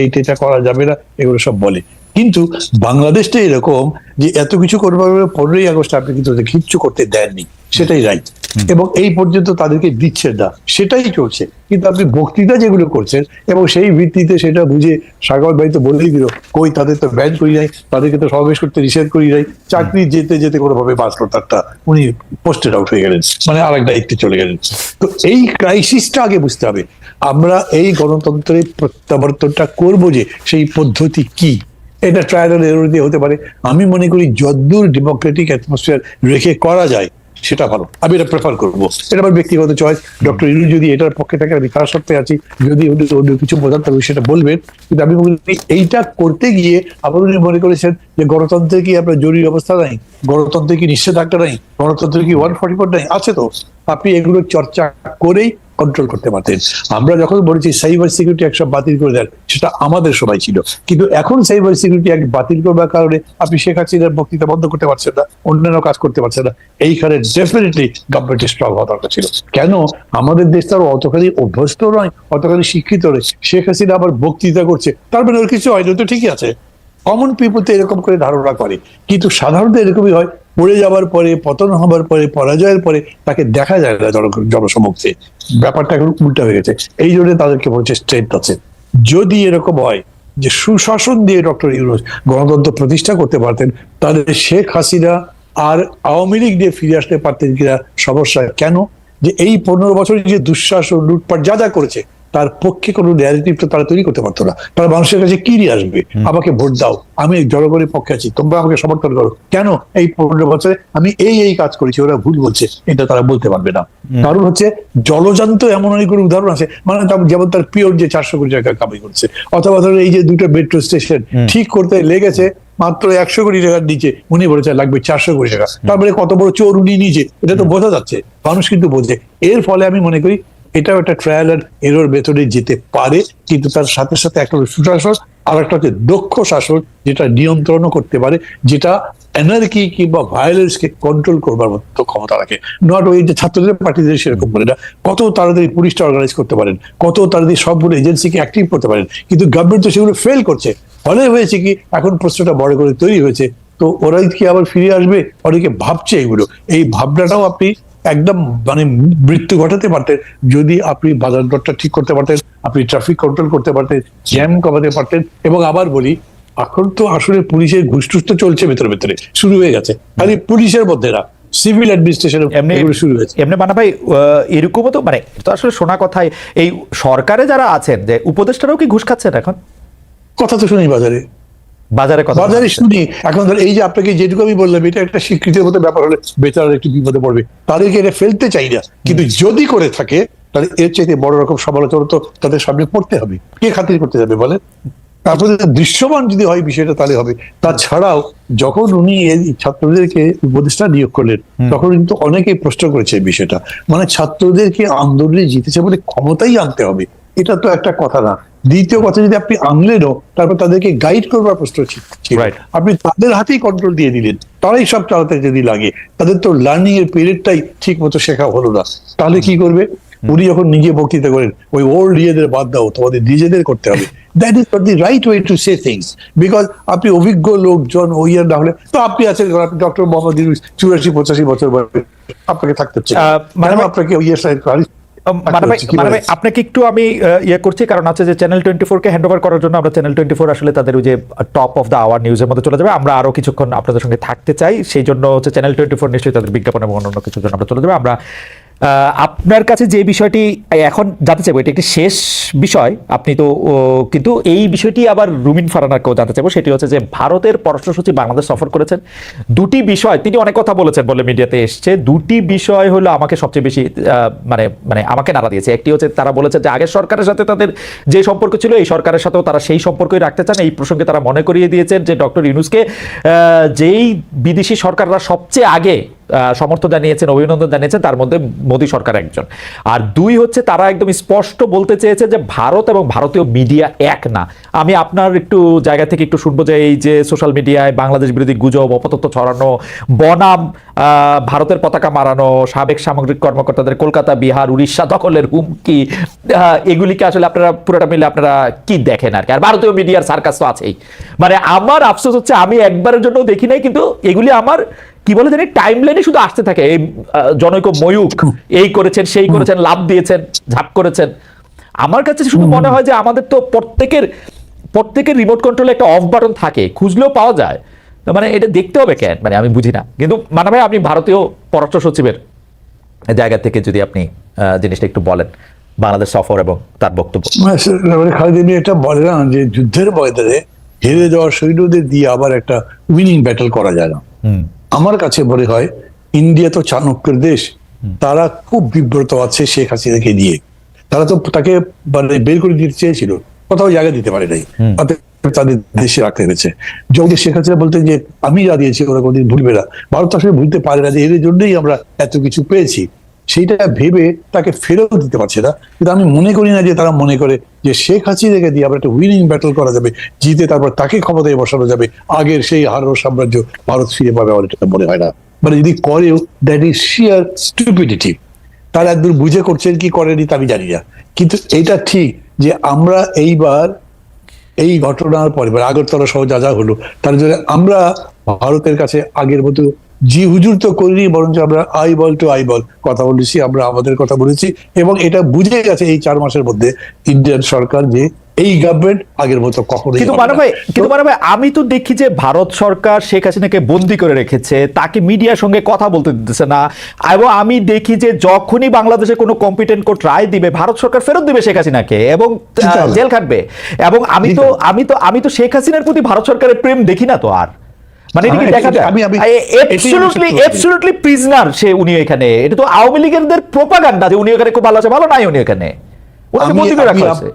এইটা করা যাবে না, এগুলো সব বলে। কিন্তু বাংলাদেশটা এরকম যে এত কিছু করবার 15ই আগস্ট আপনি কিন্তু কিচ্ছু করতে দেননি, সেটাই রাইট, এবং এই পর্যন্ত তাদেরকে দিচ্ছেন না, সেটাই চলছে। কিন্তু আপনি বক্তৃতা যেগুলো করছেন এবং সেই ভিত্তিতে সেটা বুঝে সাগর ভাই তো বলেই দিল, কই তাদের তো ব্যান করি নাই, তাদেরকে তো সমাবেশ করতে নিষেধ করি নাই, চাকরি যেতে যেতে কোনোভাবে বাঁচলো, তারটা উনি পোস্টেড আউট হয়ে গেলেন, মানে আর একটা দায়িত্বে চলে গেলেন। তো এই ক্রাইসিসটা আগে বুঝতে হবে। আমরা এই গণতন্ত্রের প্রত্যাবর্তনটা করবো যে সেই পদ্ধতি কি, এটা ট্রায়াল এন্ড এরর দিয়ে হতে পারে। আমি মনে করি যতদূর ডেমোক্রেটিক অ্যাটমসফিয়ার রেখে করা যায় সেটা ভালো, আমি এটা প্রেফার করবো। এটা আমার ব্যক্তিগত চয়েস। ডক্টর ইউনূস যদি এটার পক্ষে থাকে, আমি তার সত্ত্বে আছি, যদি অন্য কিছু বোঝার থাকবে সেটা বলবেন। কিন্তু আমি মনে করি এইটা করতে গিয়ে আবার উনি মনে করেছেন যে গণতন্ত্রে কি আপনার জরুরি অবস্থা নাই, গণতন্ত্রে কি নিষেধাজ্ঞা নাই, গণতন্ত্রে কি 144 নাই, আছে তো। আপনি এগুলো চর্চা করেই কন্ট্রোল করতে পারতেন। আমরা যখন বলেছি সাইবার সিকিউরিটি অ্যাক্ট সব বাতিল করে দেন, সেটা আমাদের সময় ছিল, কিন্তু এখন সাইবার সিকিউরিটি অ্যাক্ট বাতিল করবার কারণে আপনি শেখ হাসিনার বক্তৃতা বন্ধ করতে পারছেন না, অন্যান্য কাজ করতে পারছেন না। এইখানে ডেফিনেটলি গভর্নমেন্টের স্ট্রং হওয়া দরকার ছিল। কেন? আমাদের দেশ তার অতখানি অভ্যস্ত নয়, অতখানি শিক্ষিত নয়। শেখ হাসিনা আবার বক্তৃতা করছে, তার মানে ওর কিছু হয়নি, তো ঠিকই আছে। কমন পিপল তো এরকম করে ধারণা করে, কিন্তু সাধারণত এরকমই হয়, পড়ে যাওয়ার পরে, পতন হবার পরে, পরাজয়ের পরে তাকে দেখা যায় না জনসমক্ষে। ব্যাপারটা এখন উল্টা হয়ে গেছে, এই জন্য তাদেরকে বলছে স্ট্রেংথ আছে। যদি এরকম হয় যে সুশাসন দিয়ে ডক্টর ইউনূস গণতন্ত্র প্রতিষ্ঠা করতে পারতেন, তাহলে শেখ হাসিনা আর আওয়ামী লীগ দিয়ে ফিরে আসতে পারতেন কিনা সমস্যা। কেন? যে এই 15 বছরে যে দুঃশাসন, লুটপাট যা করেছে, তার পক্ষে কোনো ন্যারেটিভ তো তারা তৈরি করতে পারতো না। তারা মানুষের কাছে কি নিয়ে আসবে? আমাকে ভোট দাও, আমি জনগণের পক্ষে আছি, তোমরা আমাকে সমর্থন করো। কেন? এই 15 বছরে আমি এই কাজ করেছি, ওরা ভুল বলছে, এটা তারা বলতে পারবে না। কারণ হচ্ছে জলজান্ত এমন অনেকগুলো উদাহরণ আছে, মানে যেমন তার পিওর যে 400 কোটি টাকা কামাই করছে, অথবা ধরো এই যে 2টা মেট্রো স্টেশন ঠিক করতে লেগেছে মাত্র 100 কোটি টাকার নিচে, উনি বলেছে লাগবে 400 কোটি টাকা। তারপরে কত বড় চোর উনি নিজে, এটা তো বোঝা যাচ্ছে, মানুষ কিন্তু বোঝে। এর ফলে আমি মনে করি এটাও একটা ট্রায়াল এন্ড এরর মেথডে যেতে পারে, কিন্তু তার সাথে সাথে একটা সুশাসন আর একটা হচ্ছে দক্ষ শাসন, যেটা নিয়ন্ত্রণও করতে পারে, যেটা এনার্কি কিংবা ভায়োলেন্সকে কন্ট্রোল করবার মতো ক্ষমতা রাখে। নট ওই যে ছাত্রদের পার্টিদের সেরকম বলে না, কত তাড়াতাড়ি পুলিশটা অর্গানাইজ করতে পারেন, কত তাড়াতাড়ি সবগুলো এজেন্সিকে অ্যাক্টিভ করতে পারেন, কিন্তু গভর্নমেন্ট তো সেগুলো ফেল করছে। ফলে হয়েছে কি, এখন প্রশ্নটা বড় করে তৈরি হয়েছে, তো ওরাই কি আবার ফিরে আসবে? অনেকে ভাবছে এগুলো, এই ভাবনাটাও আপনি একদম মানে মৃত্যু ঘটাতে পারতেন যদি আপনি বাজার দরটা ঠিক করতে পারতেন, আপনি ট্রাফিক কন্ট্রোল করতে পারতেন, জ্যাম কমাতে পারতেন। এবং আবার বলি, এখন তো আসলে পুলিশের ঘুষটুস তো চলছে ভেতরে ভেতরে, শুরু হয়ে গেছে, খালি পুলিশের মধ্যে না, সিভিল অ্যাডমিনিস্ট্রেশন শুরু হয়েছে। এমনি মানা ভাই, এরকমও তো মানে তো আসলে শোনা কথায় এই সরকারে যারা আছেন যে উপদেষ্টারাও কি ঘুষ খাচ্ছেন এখন? কথা তো শুনি বাজারে শুনি। এখন ধর এই যে আপনাকে যেটুকু আমি বললাম, এটা একটা স্বীকৃতির মতো ব্যাপার হলে বেচারা একটু বিপদে পড়বে, তাদেরকে এটা ফেলতে চাই না, কিন্তু যদি করে থাকে তাহলে এর চাইতে বড় রকম সমালোচনা তো তাদের সামনে পড়তে হবে। কে খাতির করতে যাবে বলেন? তারপরে দৃশ্যমান যদি হয় বিষয়টা তাহলে হবে। তাছাড়াও যখন উনি এই ছাত্রদেরকে উপদেষ্টা নিয়োগ করলেন তখন কিন্তু অনেকেই প্রশ্ন করেছে এই বিষয়টা, মানে ছাত্রদেরকে আন্দোলনে জিতেছে বলে ক্ষমতাই আনতে হবে, এটা তো একটা কথা না। দ্বিতীয় কথা, যদি আপনি আনলেনও তারপর তাদেরকে গাইড করবার প্রশ্ন ছিল, আপনি তাদের হাতেই কন্ট্রোল দিয়ে দিলেন, তারাই সব চালাতে যদি লাগে, তাদের তো লার্নিং এর পিরিয়ডটাই ঠিক মতো শেখা হলো না, তাহলে কি করবে? উনি যখন নিজে বক্তৃতা করেন, ওই ওল্ড ইয়েদের বাদ দাও, তোমাদের নিজেদের করতে হবে, that is not the right way to say things. Because আপনি অভিজ্ঞ লোকজন ওই না হলে তো আপনি আছেন, আপনি ডক্টর মোহাম্মদ ইউনূস 84-85 বছর বয়সে, আপনাকে থাকতে হচ্ছে, আপনাকে আপনাকে একটু আমি ইয়ে করছি, কারণ আছে যে চ্যানেল 24 কে হ্যান্ড ওভার করার জন্য আমরা চ্যানেল 24 আসলে তাদের ওই যে টপ অফ দ্য আওয়ার নিউজের মধ্যে চলে যাবে। আমরা আরো কিছুক্ষণ আপনাদের সঙ্গে থাকতে চাই, সেই জন্য হচ্ছে চ্যানেল 24 নিশ্চয়ই তাদের বিজ্ঞাপন এবং অন্যান্য কিছুর জন্য আমরা চলে যাবে। আমরা আপনার কাছে যে বিষয়টি এখন জানতে চাইবো, এটা একটি শেষ বিষয়, আপনি তো কিন্তু এই বিষয়টি আবার রুমিন ফারহানাকেও জানতে চাইবো, সেটি হচ্ছে যে ভারতের পররাষ্ট্র সচিব বাংলাদেশ সফর করেছেন। দুটি বিষয় তিনি অনেক কথা বলেছেন বলে মিডিয়াতে এসছে, দুটি বিষয় হলো আমাকে সবচেয়ে বেশি মানে আমাকে নাড়া দিয়েছে। একটি হচ্ছে তারা বলেছে যে আগের সরকারের সাথে তাদের যে সম্পর্ক ছিল এই সরকারের সাথেও তারা সেই সম্পর্কই রাখতে চান। এই প্রসঙ্গে তারা মনে করিয়ে দিয়েছেন যে ডক্টর ইউনূসকে যেই বিদেশি সরকাররা সবচেয়ে আগে সমর্থন জানিয়েছেন, অভিনন্দন জানিয়েছেন, তার মধ্যে মোদী সরকার একজন। আর দুই হচ্ছে তারা একদম স্পষ্ট বলতে চেয়েছে যে ভারত এবং ভারতীয় মিডিয়া এক না। আমি আপনার একটু জায়গা থেকে একটু শুনবো যে এই যে সোশ্যাল মিডিয়ায় বাংলাদেশ বিরোধী গুজব, অপতথ্য ছড়ানো, বনাম ভারতের পতাকা মারানো, সাবেক সামরিক কর্মকর্তাদের কলকাতা, বিহার, উড়িষ্যা দখলের হুমকি, এগুলিকে আসলে আপনারা পুরোটা মিলে আপনারা কি দেখেন আর কি? আর ভারতীয় মিডিয়ার সার্কাস তো আছেই। মানে আমার আফসোস হচ্ছে আমি একবারের জন্য দেখি নাই, কিন্তু এগুলি আমার কি বলে জানি টাইম লাইনে শুধু আসতে থাকে। এই জনৈক ময়ূক এই করেছেন, সেই করেছেন, লাভ দিয়েছেন, ঝাঁপ করেছেন। আমার কাছে শুধু মনে হয় যে আমাদের তো প্রত্যেকের রিমোট কন্ট্রোলে একটা অফ বাটন থাকে, খুঁজলেও পাওয়া যায়। মানে এটা দেখতে হবে কেন, মানে আমি বুঝি না। কিন্তু মানে ভাই, আপনি ভারতীয় পররাষ্ট্র সচিবের জায়গা থেকে যদি আপনি জিনিসটা একটু বলেন, বাংলাদেশ সফর এবং তার বক্তব্য। খালিদ এটা বলে না যে যুদ্ধের ময়দানে হেরে যাওয়া সৈন্যদের দিয়ে আবার একটা উইনিং ব্যাটল করা যায় না। আমার কাছে মনে হয় ইন্ডিয়া তো চাণক্যের দেশ, তারা খুব বিব্রত আছে শেখ হাসিনাকে দিয়ে। তারা তো তাকে মানে বের করে দিতে চেয়েছিল, কোথাও জায়গা দিতে পারে নাই, তাদের দেশে রাখতে হয়েছে। যদি শেখ হাসিনা বলতেন যে আমি যা দিয়েছি ওরা কোনদিন ভুলবে না, ভারত আসলে ভুলতে পারে না যে এর জন্যই আমরা এত কিছু পেয়েছি, সেইটা ভেবে তাকে ফেরত দিতে পারছে না। কিন্তু আমি মনে করি না যে তারা মনে করে যে শেখ হাসিনাকে দিয়ে আবার একটা উইনিং ব্যাটল করা যাবে, জিতে তারপর তাকে ক্ষমতায় বসানো যাবে, আগের সেই হারো সাম্রাজ্য ভারত ফিরে পাবে, আমার এটা মনে হয় না। মানে যদি করেও দ্যাট ইজ শিয়ার স্টুপিডিটি। তারা একদম বুঝে করছেন কি করেনি তা আমি জানি না, কিন্তু এটা ঠিক যে আমরা এইবার এই ঘটনার পরে আগরতলা সহ যা যা হলো তার জন্য আমরা ভারতের কাছে আগের মতো জি হুজুর তো করিনি, বরঞ্চ আমরা আইবল টু আইবল কথা বলেছি, আমরা আমাদের কথা বলেছি। এবং এটা বুঝে গেছে এই 4 মাসের মধ্যে ইন্ডিয়ান সরকার যে এই গভর্নমেন্ট আগের মতো কখনোই। কিন্তু মানে ভাই আমি তো দেখি যে ভারত সরকার শেখ হাসিনাকে বন্দি করে রেখেছে, তাকে মিডিয়ার সঙ্গে কথা বলতে দিতেছে না। এবং আমি দেখি যে যখনই বাংলাদেশে কোনো কম্পিটেন্ট কোর্ট রায় দিবে, ভারত সরকার ফেরত দিবে শেখ হাসিনাকে এবং জেল খাটবে। এবং আমি তো শেখ হাসিনার প্রতি ভারত সরকারের প্রেম দেখি না তো আর। মানে এটা কি দেখা যায় অ্যাবসলিউটলি প্রিজনার সে উনি এখানে। এটা তো আওয়ামী লীগের প্রোপাগান্ডা যে উনি এখানে খুব ভালো আছে, ভালো নাই উনি এখানে, ওনাকে বন্দি করে রাখা আছে।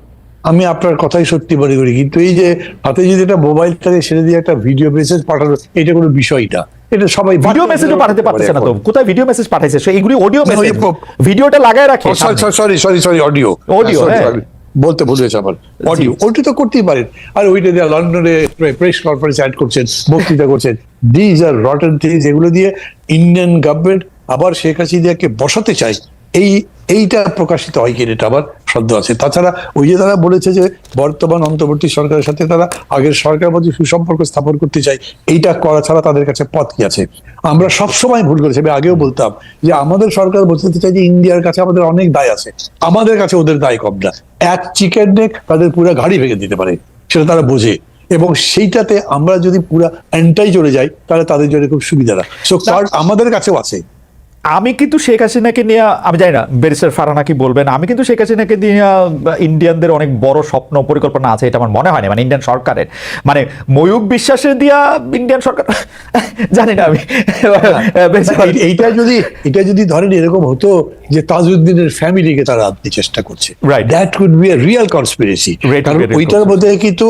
আমি আপনার কথাই সত্যি মনে করি, কিন্তু এই যে হাতে যদি একটা মোবাইল থাকে সেটা দিয়ে একটা ভিডিও মেসেজ পাঠানো, এটা কোনো বিষয়টা, এটা সবাই ভিডিও মেসেজও পাঠাতে পারতেছে না তো। কোথায় ভিডিও মেসেজ পাঠাইছে? এগুলি অডিও মেসেজ, ভিডিওটা লাগায় রাখে। সরি অডিও বলতে ভুল হয়েছে আমার, অডিও ওইটা তো করতেই পারেন। আর ওইটা দিয়ে লন্ডনে প্রেস কনফারেন্স অ্যাড করছেন, বক্তৃতা করছেন, দিজ আর রটেন থিংস। এগুলো দিয়ে ইন্ডিয়ান গভর্নমেন্ট আবার শেখ হাসিনাকে বসাতে চায়, এইটা প্রকাশিত হয় কিনা এটা আবার সন্দেহ আছে। তাছাড়া ওই যে তারা বলেছে যে বর্তমান অন্তর্বর্তী সরকারের সাথে তারা আগের সরকারের মধ্যে সুসম্পর্ক স্থাপন করতে চায়, এইটা করা ছাড়া তাদের কাছে পথ কি আছে? আমরা সবসময় ভুল করেছি। আমি আগেও বলতাম যে আমাদের সরকার বলতে চাই যে ইন্ডিয়ার কাছে আমাদের অনেক দায় আছে, আমাদের কাছে ওদের দায় কম না। এক চিকেন নেক তাদের পুরো গাড়ি ভেঙে দিতে পারে, সেটা তারা বোঝে। এবং সেইটাতে আমরা যদি পুরো এন্টাই চলে যাই তাহলে তাদের জন্য খুব সুবিধা না। সো কার্ড আমাদের কাছেও আছে। আমি কিন্তু শেখ হাসিনাকে নিয়ে, আমি জানি না ব্যারিস্টার ফারহানা কি বলবেন, আমি কিন্তু শেখ হাসিনাকে নিয়ে ইন্ডিয়ানদের অনেক বড় স্বপ্ন পরিকল্পনা আছে এটা আমার মনে হয় না, মানে ইন্ডিয়ান সরকারের, মানে ময়ূক বিশ্বাসের দিয়া ইন্ডিয়ান সরকার জানি না আমি। এটা যদি ধরেন এরকম হতো যে তাজউদ্দিনের ফ্যামিলিকে তারা আনতে চেষ্টা করছে, Right. That could be a real conspiracy. কারণ ওইটার মধ্যে কিন্তু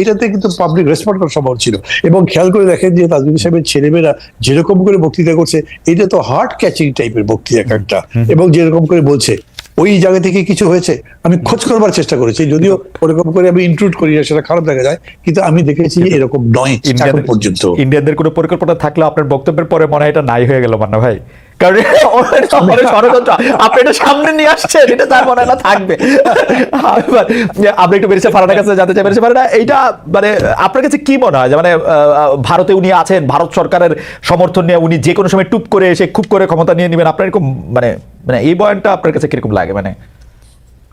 এটাতে কিন্তু পাবলিক রেসপন্ড করা সম্ভব ছিল। এবং খেয়াল করে দেখেন যে তাজউদ্দিন সাহেবের ছেলেমেয়েরা যেরকম করে বক্তৃতা করছে, এটা তো হার্ট ক্যাচিং টাইপের বক্তৃতা একটা, এবং যেরকম করে বলছে ওই জায়গা থেকে কিছু হয়েছে। আমি খোঁজ করবার চেষ্টা করেছি, যদিও ওরকম করে আমি ইনক্লুড করি না, সেটা খারাপ দেখা যায়, কিন্তু আমি দেখেছি যে এরকম নয় এখন পর্যন্ত। ইন্ডিয়ানদের কোনো পরিকল্পনা থাকলে আপনার বক্তব্যের পরে মনে হয় এটা নাই হয়ে গেল মান্না ভাই, কারণ ষড়যন্ত্র আপনি এটা সামনে নিয়ে আসছেন, এটা তার মনে হয় না থাকবে। আপনি একটু ব্যারিস্টার ফারহানার কাছে জানতে চাই, ব্যারিস্টার ফারহানা, এইটা মানে আপনার কাছে কি মনে হয় যে মানে ভারতে উনি আছেন, ভারত সরকারের সমর্থন নিয়ে উনি যে কোনো সময় টুপ করে এসে খুব করে ক্ষমতা নিয়ে নেবেন, আপনার এরকম মানে মানে এই বয়ানটা আপনার কাছে কিরকম লাগে? মানে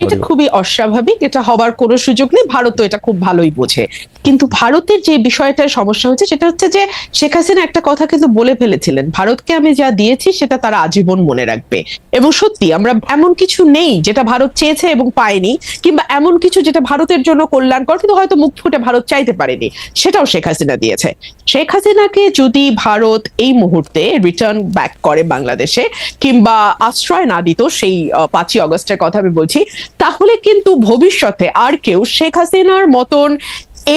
এটা খুবই অস্বাভাবিক, এটা হবার কোনো সুযোগ নেই, ভারত তো এটা খুব ভালোই বোঝে। কিন্তু ভারতের যে বিষয়টার সমস্যা হচ্ছে সেটা হচ্ছে যে শেখ হাসিনা একটা কথা কিন্তু বলে ফেলেছিলেন, ভারতকে আমি যা দিয়েছি সেটা তারা আজীবন মনে রাখবে। এবং সত্যি আমরা এমন কিছু নেই যেটা ভারত চেয়েছে এবং পায়নি, কিংবা এমন কিছু যেটা ভারতের জন্য কল্যাণকর কিন্তু হয়তো মুখ ফুটে ভারত চাইতে পারেনি, সেটাও শেখ হাসিনা দিয়েছে। শেখ হাসিনাকে যদি ভারত এই মুহূর্তে রিটার্ন ব্যাক করে বাংলাদেশে, কিংবা আশ্রয় না দিত, সেই 5ই অগস্টের কথা আমি বলছি, তাহলে কিন্তু ভবিষ্যতে আর কেউ শেখ হাসিনার মতন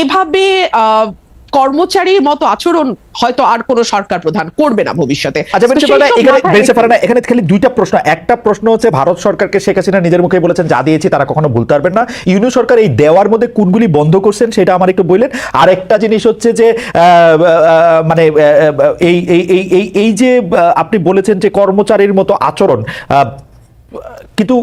এভাবে কর্মচারীর মতো আচরণ হয়তো আর কোনো সরকার প্রধান করবে না ভবিষ্যতে। এখানে খালি দুইটা প্রশ্ন, একটা প্রশ্ন হচ্ছে ভারত সরকারকে শেখ হাসিনা নিজের মুখে বলেছেন যা দিয়েছি তারা কখনো ভুলতে পারবেন না, ইউনিয়ন সরকার এই দেওয়ার মধ্যে কোনগুলি বন্ধ করছেন সেটা আমার একটু বললেন। আর একটা জিনিস হচ্ছে যে মানে এই যে আপনি বলেছেন যে কর্মচারীর মতো আচরণ, কিন্তু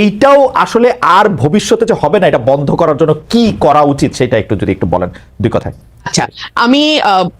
এইটাও আসলে আর ভবিষ্যতে যে হবে না, এটা বন্ধ করার জন্য কি করা উচিত সেটা একটু যদি একটু বলেন দুই কথায়। আচ্ছা, আমি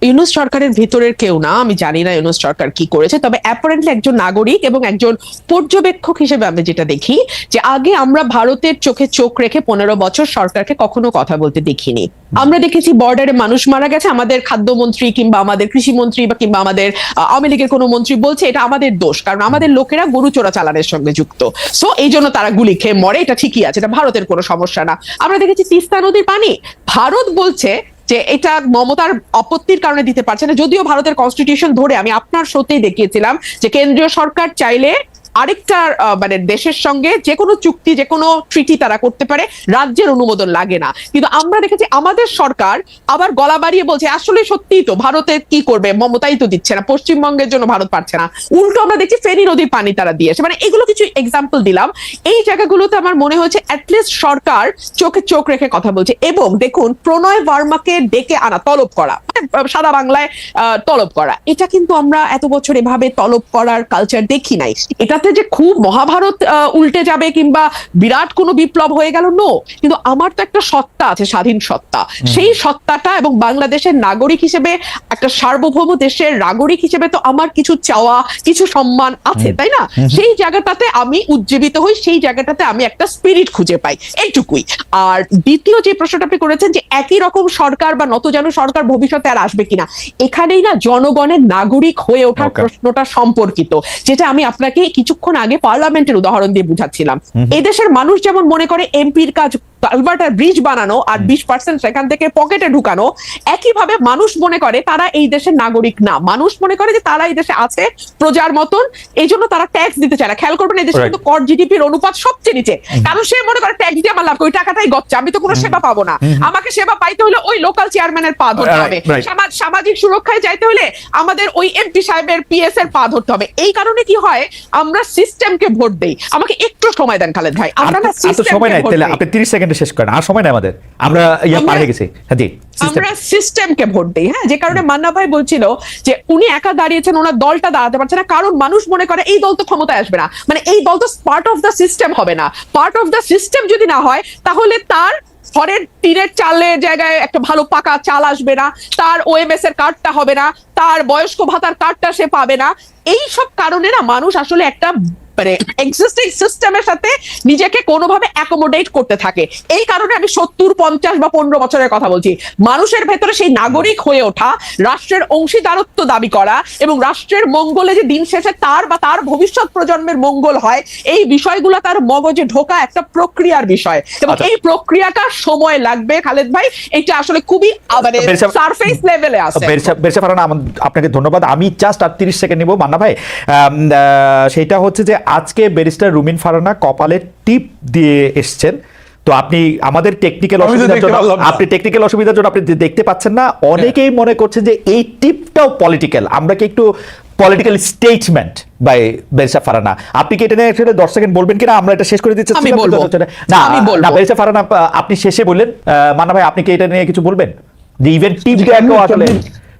ইউনূস সরকারের ভিতরের কেউ না, আমি জানি না ইউনূস সরকার কি করেছে, তবে অ্যাপারেন্টলি একজন নাগরিক এবং একজন পর্যবেক্ষক হিসেবে আমি যেটা দেখি যে আগে আমরা ভারতের চোখে চোখ রেখে 15 বছর সরকারকে কখনো কথা বলতে দেখিনি। আমরা দেখেছি বর্ডারে মানুষ মারা গেছে, আমাদের খাদ্যমন্ত্রী কিংবা আমাদের কৃষিমন্ত্রী বা কিংবা আমাদের আওয়ামী লীগের কোনো মন্ত্রী বলছে এটা আমাদের দোষ, কারণ আমাদের লোকেরা গরু চোরা চালানের সঙ্গে যুক্ত, সো এই জন্য তারা গুলি খেয়ে মরে, এটা ঠিকই আছে, এটা ভারতের কোনো সমস্যা না। আমরা দেখেছি তিস্তা নদীর পানি ভারত বলছে যে এটা মমতার আপত্তির কারণে দিতে পারছে না, যদিও ভারতের কনস্টিটিউশন ধরে আমি আপনার সত্যিই দেখিয়েছিলাম যে কেন্দ্রীয় সরকার চাইলে আরেকটা মানে দেশের সঙ্গে যে কোনো চুক্তি, যে কোনো ট্রিটি তারা করতে পারে, রাজ্যের অনুমোদন লাগে না। কিন্তু আমরা দেখেছি আমাদের সরকার আবার গলা বাড়িয়ে বলছে আসলে সত্যিই তো ভারতে কি করবে, মমতাই তো দিচ্ছে না, পশ্চিমবঙ্গের জন্য ভারত পারছে না, উল্টো আমরা দেখছি ফেনী নদীর পানি তারা দিয়েছে। মানে এগুলো কিছু এক্সাম্পল দিলাম, এই জায়গাগুলোতে আমার মনে হয়েছে অ্যাটলিস্ট সরকার চোখে চোখ রেখে কথা বলছে। এবং দেখুন, প্রণয় বর্মাকে ডেকে আনা, তলব করা, সাদা বাংলায় তলব করা, এটা কিন্তু আমরা এত বছর এভাবে তলব করার কালচার দেখি নাই। এটাতে যে খুব মহাভারত উল্টে যাবে কিংবা বিরাট কোনো বিপ্লব হয়ে গেল, নো, কিন্তু আমার তো একটা সত্তা আছে, স্বাধীন সত্তা, সেই সত্তাটা এবং বাংলাদেশের নাগরিক হিসেবে, একটা সার্বভৌম দেশের নাগরিক হিসেবে তো আমার কিছু চাওয়া, কিছু সম্মান আছে, তাই না? সেই জায়গাটাতে আমি উজ্জীবিত হই, সেই জায়গাটাতে আমি একটা স্পিরিট খুঁজে পাই, এইটুকুই। আর দ্বিতীয় যে প্রশ্নটা আপনি করেছেন যে একই রকম সরকার বা নতজানু সরকার ভবিষ্যতে আর আসবে কিনা, এখানেই না জনগণের নাগরিক হয়ে ওঠার প্রশ্নটা সম্পর্কিত, যেটা আমি আপনাকে কিছুক্ষণ আগে পার্লামেন্টের উদাহরণ দিয়ে বুঝাচ্ছিলাম। এদেশের মানুষ যেমন মনে করে এমপির কাজ কালভার্টার ব্রিজ বানানো আর 20% সেখান থেকে পকেটে ঢুকানো, একইভাবে মানুষ মনে করে তারা এই দেশের নাগরিক না, মানুষ মনে করে যে তারা এই দেশে আছে প্রজার মতন, এই জন্য তারা ট্যাক্স দিতে চায় না। খেয়াল করবেন এই দেশে কিন্তু কর জিডিপির অনুপাত সবচেয়ে নিচে, কারণ সে মনে করে ট্যাক্স দিয়ে আমার লাভ, ওই টাকাটাই গচ্ছা, আমি তো কোনো সেবা পাবো না, আমাকে সেবা পাইতে হলে ওই লোকাল চেয়ারম্যানের পা ধরতে হবে, সামাজিক সুরক্ষায় যাইতে হলে আমাদের ওই এমপি সাহেবের পিএস এর পা ধরতে হবে। এই কারণে কি হয়, আমরা সিস্টেমকে ভোট দেই। আমাকে একটু সময় দেন খালেদ ভাই, আমরা না সময় নাই, তাহলে আপনি 30 সেকেন্ডে শেষ করেন, আর সময় নাই আমাদের, আমরা পার হয়ে গেছি। জি, আমরা সিস্টেমকে ভোট দেই। হ্যাঁ, যে কারণে মান্না ভাই বলছিল যে উনি একা দাঁড়িয়েছেন, ওনার দলটা দাঁড়াতে পারছে না, কারণ মানুষ মনে করে এই দল তো ক্ষমতায় আসবে না, মানে এই দল তো পার্ট অফ দ্য সিস্টেম হবে না। পার্ট অফ দ্য সিস্টেম যদি না হয়, তাহলে তার ঘরের টিনের চালের জায়গায় একটা ভালো পাকা চাল আসবে না, তার ওএমএস এর কার্ডটা হবে না, তার বয়স্ক ভাতার কার্ডটা সে পাবে না। এই সব কারণে না মানুষ আসলে একটা মানে এক্সিস্টিং সিস্টেমের সাথে নিজেকে কোনোভাবে অ্যাকোমোডেট করতে থাকে। এই কারণে আমি 70, 50 বা 15 বছরের কথা বলছি। মানুষের ভেতরে সেই নাগরিক হয়ে ওঠা, রাষ্ট্রের অংশীদারত্ব দাবি করা এবং রাষ্ট্রের মঙ্গলে যে দিন শেষে তার বা তার ভবিষ্যৎ প্রজন্মের মঙ্গল হয়, এই বিষয়গুলো তার মগজে ঢোকা একটা প্রক্রিয়ার বিষয়, এবং এই প্রক্রিয়াটা সময় লাগবে খালেদ ভাই। এটা আসলে খুবই মানে সারফেস লেভেলে আছে। বেরসা ফারহানা, আপনাকে ধন্যবাদ। আমি জাস্ট 30 সেকেন্ড নিব মান্না ভাই। সেটা হচ্ছে যে আজকে ব্যারিস্টার রুমিন ফারহানা কপালে টিপ দিয়ে এসছেন। তো আপনি আমাদের টেকনিক্যাল অসুবিধার জন্য আপনি দেখতে পাচ্ছেন না। অনেকেই মনে করছেন যে এই টিপটাও পলিটিক্যাল। আমরা কি একটু পলিটিক্যাল স্টেটমেন্ট বাই বেরসা ফারহানা, আপনি কি এটা নিয়ে 10 সেকেন্ড বলবেন কিনা? আমরা এটা শেষ করে দিচ্ছি। না বেরসা ফারহানা, আপনি শেষে বললেন। মান্না ভাই, আপনি কি এটা নিয়ে কিছু বলবেন? যে ইভেন টিপ দেখো, আসলে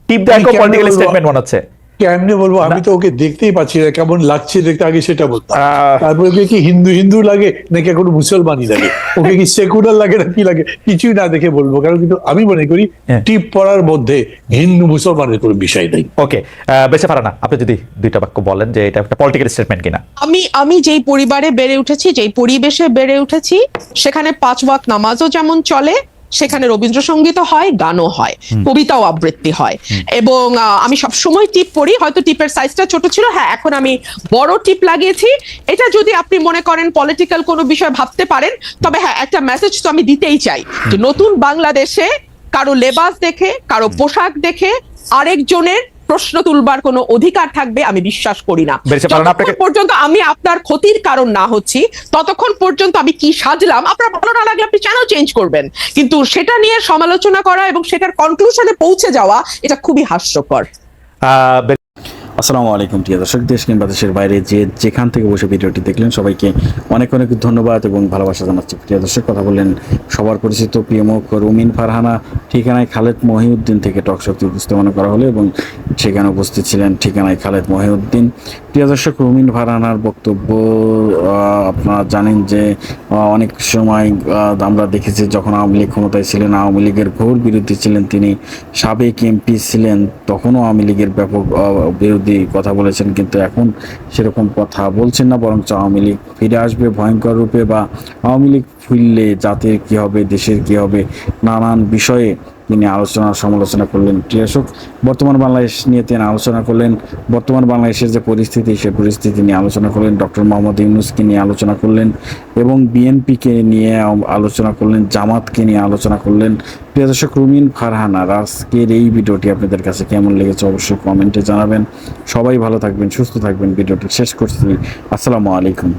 টিপ দেখো পলিটিক্যাল স্টেটমেন্ট মনে হচ্ছে। কেমনে বলবো? আমি তো ওকে দেখতেই পাচ্ছি না, কেমন লাগছে দেখতে, আগে সেটা বলতাম। তারপরে ওকে কি হিন্দু লাগে নাকি এখন মুসলমানই লাগে, ওকে কি সেকুলার লাগে না কি লাগে, কিছুই না দেখে বলবো। কারণ কিন্তু আমি মনে করি টিপ পড়ার মধ্যে হিন্দু মুসলমানের কোনো বিষয় নেই। ওকে, বেরসা ফারহানা, আপনি যদি দুইটা বাক্য বলেন যে এটা একটা পলিটিক্যাল স্টেটমেন্ট কিনা। আমি যেই পরিবারে বেড়ে উঠেছি, যেই পরিবেশে বেড়ে উঠেছি, সেখানে 5 ওয়াক্ত নামাজও যেমন চলে, সেখানে রবীন্দ্রসঙ্গীতও হয়, গানও হয়, কবিতাও আবৃত্তি হয়। এবং আমি সবসময় টিপ পড়ি। হয়তো টিপের সাইজটা ছোট ছিল, হ্যাঁ এখন আমি বড় টিপ লাগিয়েছি। এটা যদি আপনি মনে করেন পলিটিক্যাল কোনো বিষয় ভাবতে পারেন, তবে হ্যাঁ একটা মেসেজ তো আমি দিতেই চাই যে নতুন বাংলাদেশে কারো লেবাস দেখে, কারো পোশাক দেখে আরেকজনের প্রশ্ন তুলবার কোনো অধিকার থাকবে আমি বিশ্বাস করি না। যতক্ষণ পর্যন্ত আমি আপনার ক্ষতির কারণ না হচ্ছি, ততক্ষণ পর্যন্ত আমি কি সাজলাম, আপনার ভালো না লাগলে আপনি চ্যানেল চেঞ্জ করবেন, কিন্তু সেটা নিয়ে সমালোচনা করা এবং সেটার কনক্লুশনে পৌঁছে যাওয়া, এটা খুবই হাস্যকর। আসসালামু আলাইকুম প্রিয় দর্শক, দেশ কিংবা দেশের বাইরে যেখান থেকে বসে ভিডিওটি দেখলেন সবাইকে অনেক অনেক ধন্যবাদ এবং ভালোবাসা জানাচ্ছি। প্রিয় দর্শক, কথা বললেন সবার পরিচিত প্রিয় মুখ রুমিন ফারহানা, ঠিকানায় খালেদ মহিউদ্দিন থেকে টকশক্তি উপস্থাপনা করা হলো এবং সেখানে উপস্থিত ছিলেন ঠিকানায় খালেদ মহিউদ্দিন। প্রিয় দর্শক, রুমিন ফারহানার বক্তব্য আপনারা জানেন যে অনেক সময় আমরা দেখেছি যখন আওয়ামী লীগ ক্ষমতায় ছিলেন, আওয়ামী লীগের ঘোর বিরোধী ছিলেন তিনি, সাবেক এমপি ছিলেন, তখনও আওয়ামী লীগের ব্যাপক বিরোধী কথা বলেছেন, কিন্তু এখন সেরকম কথা বলছেন না, বরং আওয়ামী লীগ ফিরে আসবে ভয়ঙ্কর রূপে, বা আওয়ামী লীগ ফিরলে জাতির কি হবে, দেশের কি হবে, নানান বিষয়ে তিনি সমালোচনা করলেন। দর্শক, বর্তমান বাংলাদেশ নিয়ে তিনি আলোচনা করলেন, বর্তমান বাংলাদেশের যে পরিস্থিতি, সেই পরিস্থিতি নিয়ে আলোচনা করলেন, ডক্টর মোহাম্মদ ইউনূসকে নিয়ে আলোচনা করলেন এবং বিএনপিকে নিয়ে আলোচনা করলেন, জামাতকে নিয়ে আলোচনা করলেন। প্রিয় দর্শক, রুমিন ফারহানার আজকের এই ভিডিওটি আপনাদের কাছে কেমন লেগেছে অবশ্যই কমেন্টে জানাবেন। সবাই ভালো থাকবেন, সুস্থ থাকবেন। ভিডিওটি শেষ করছি। আসসালামু আলাইকুম।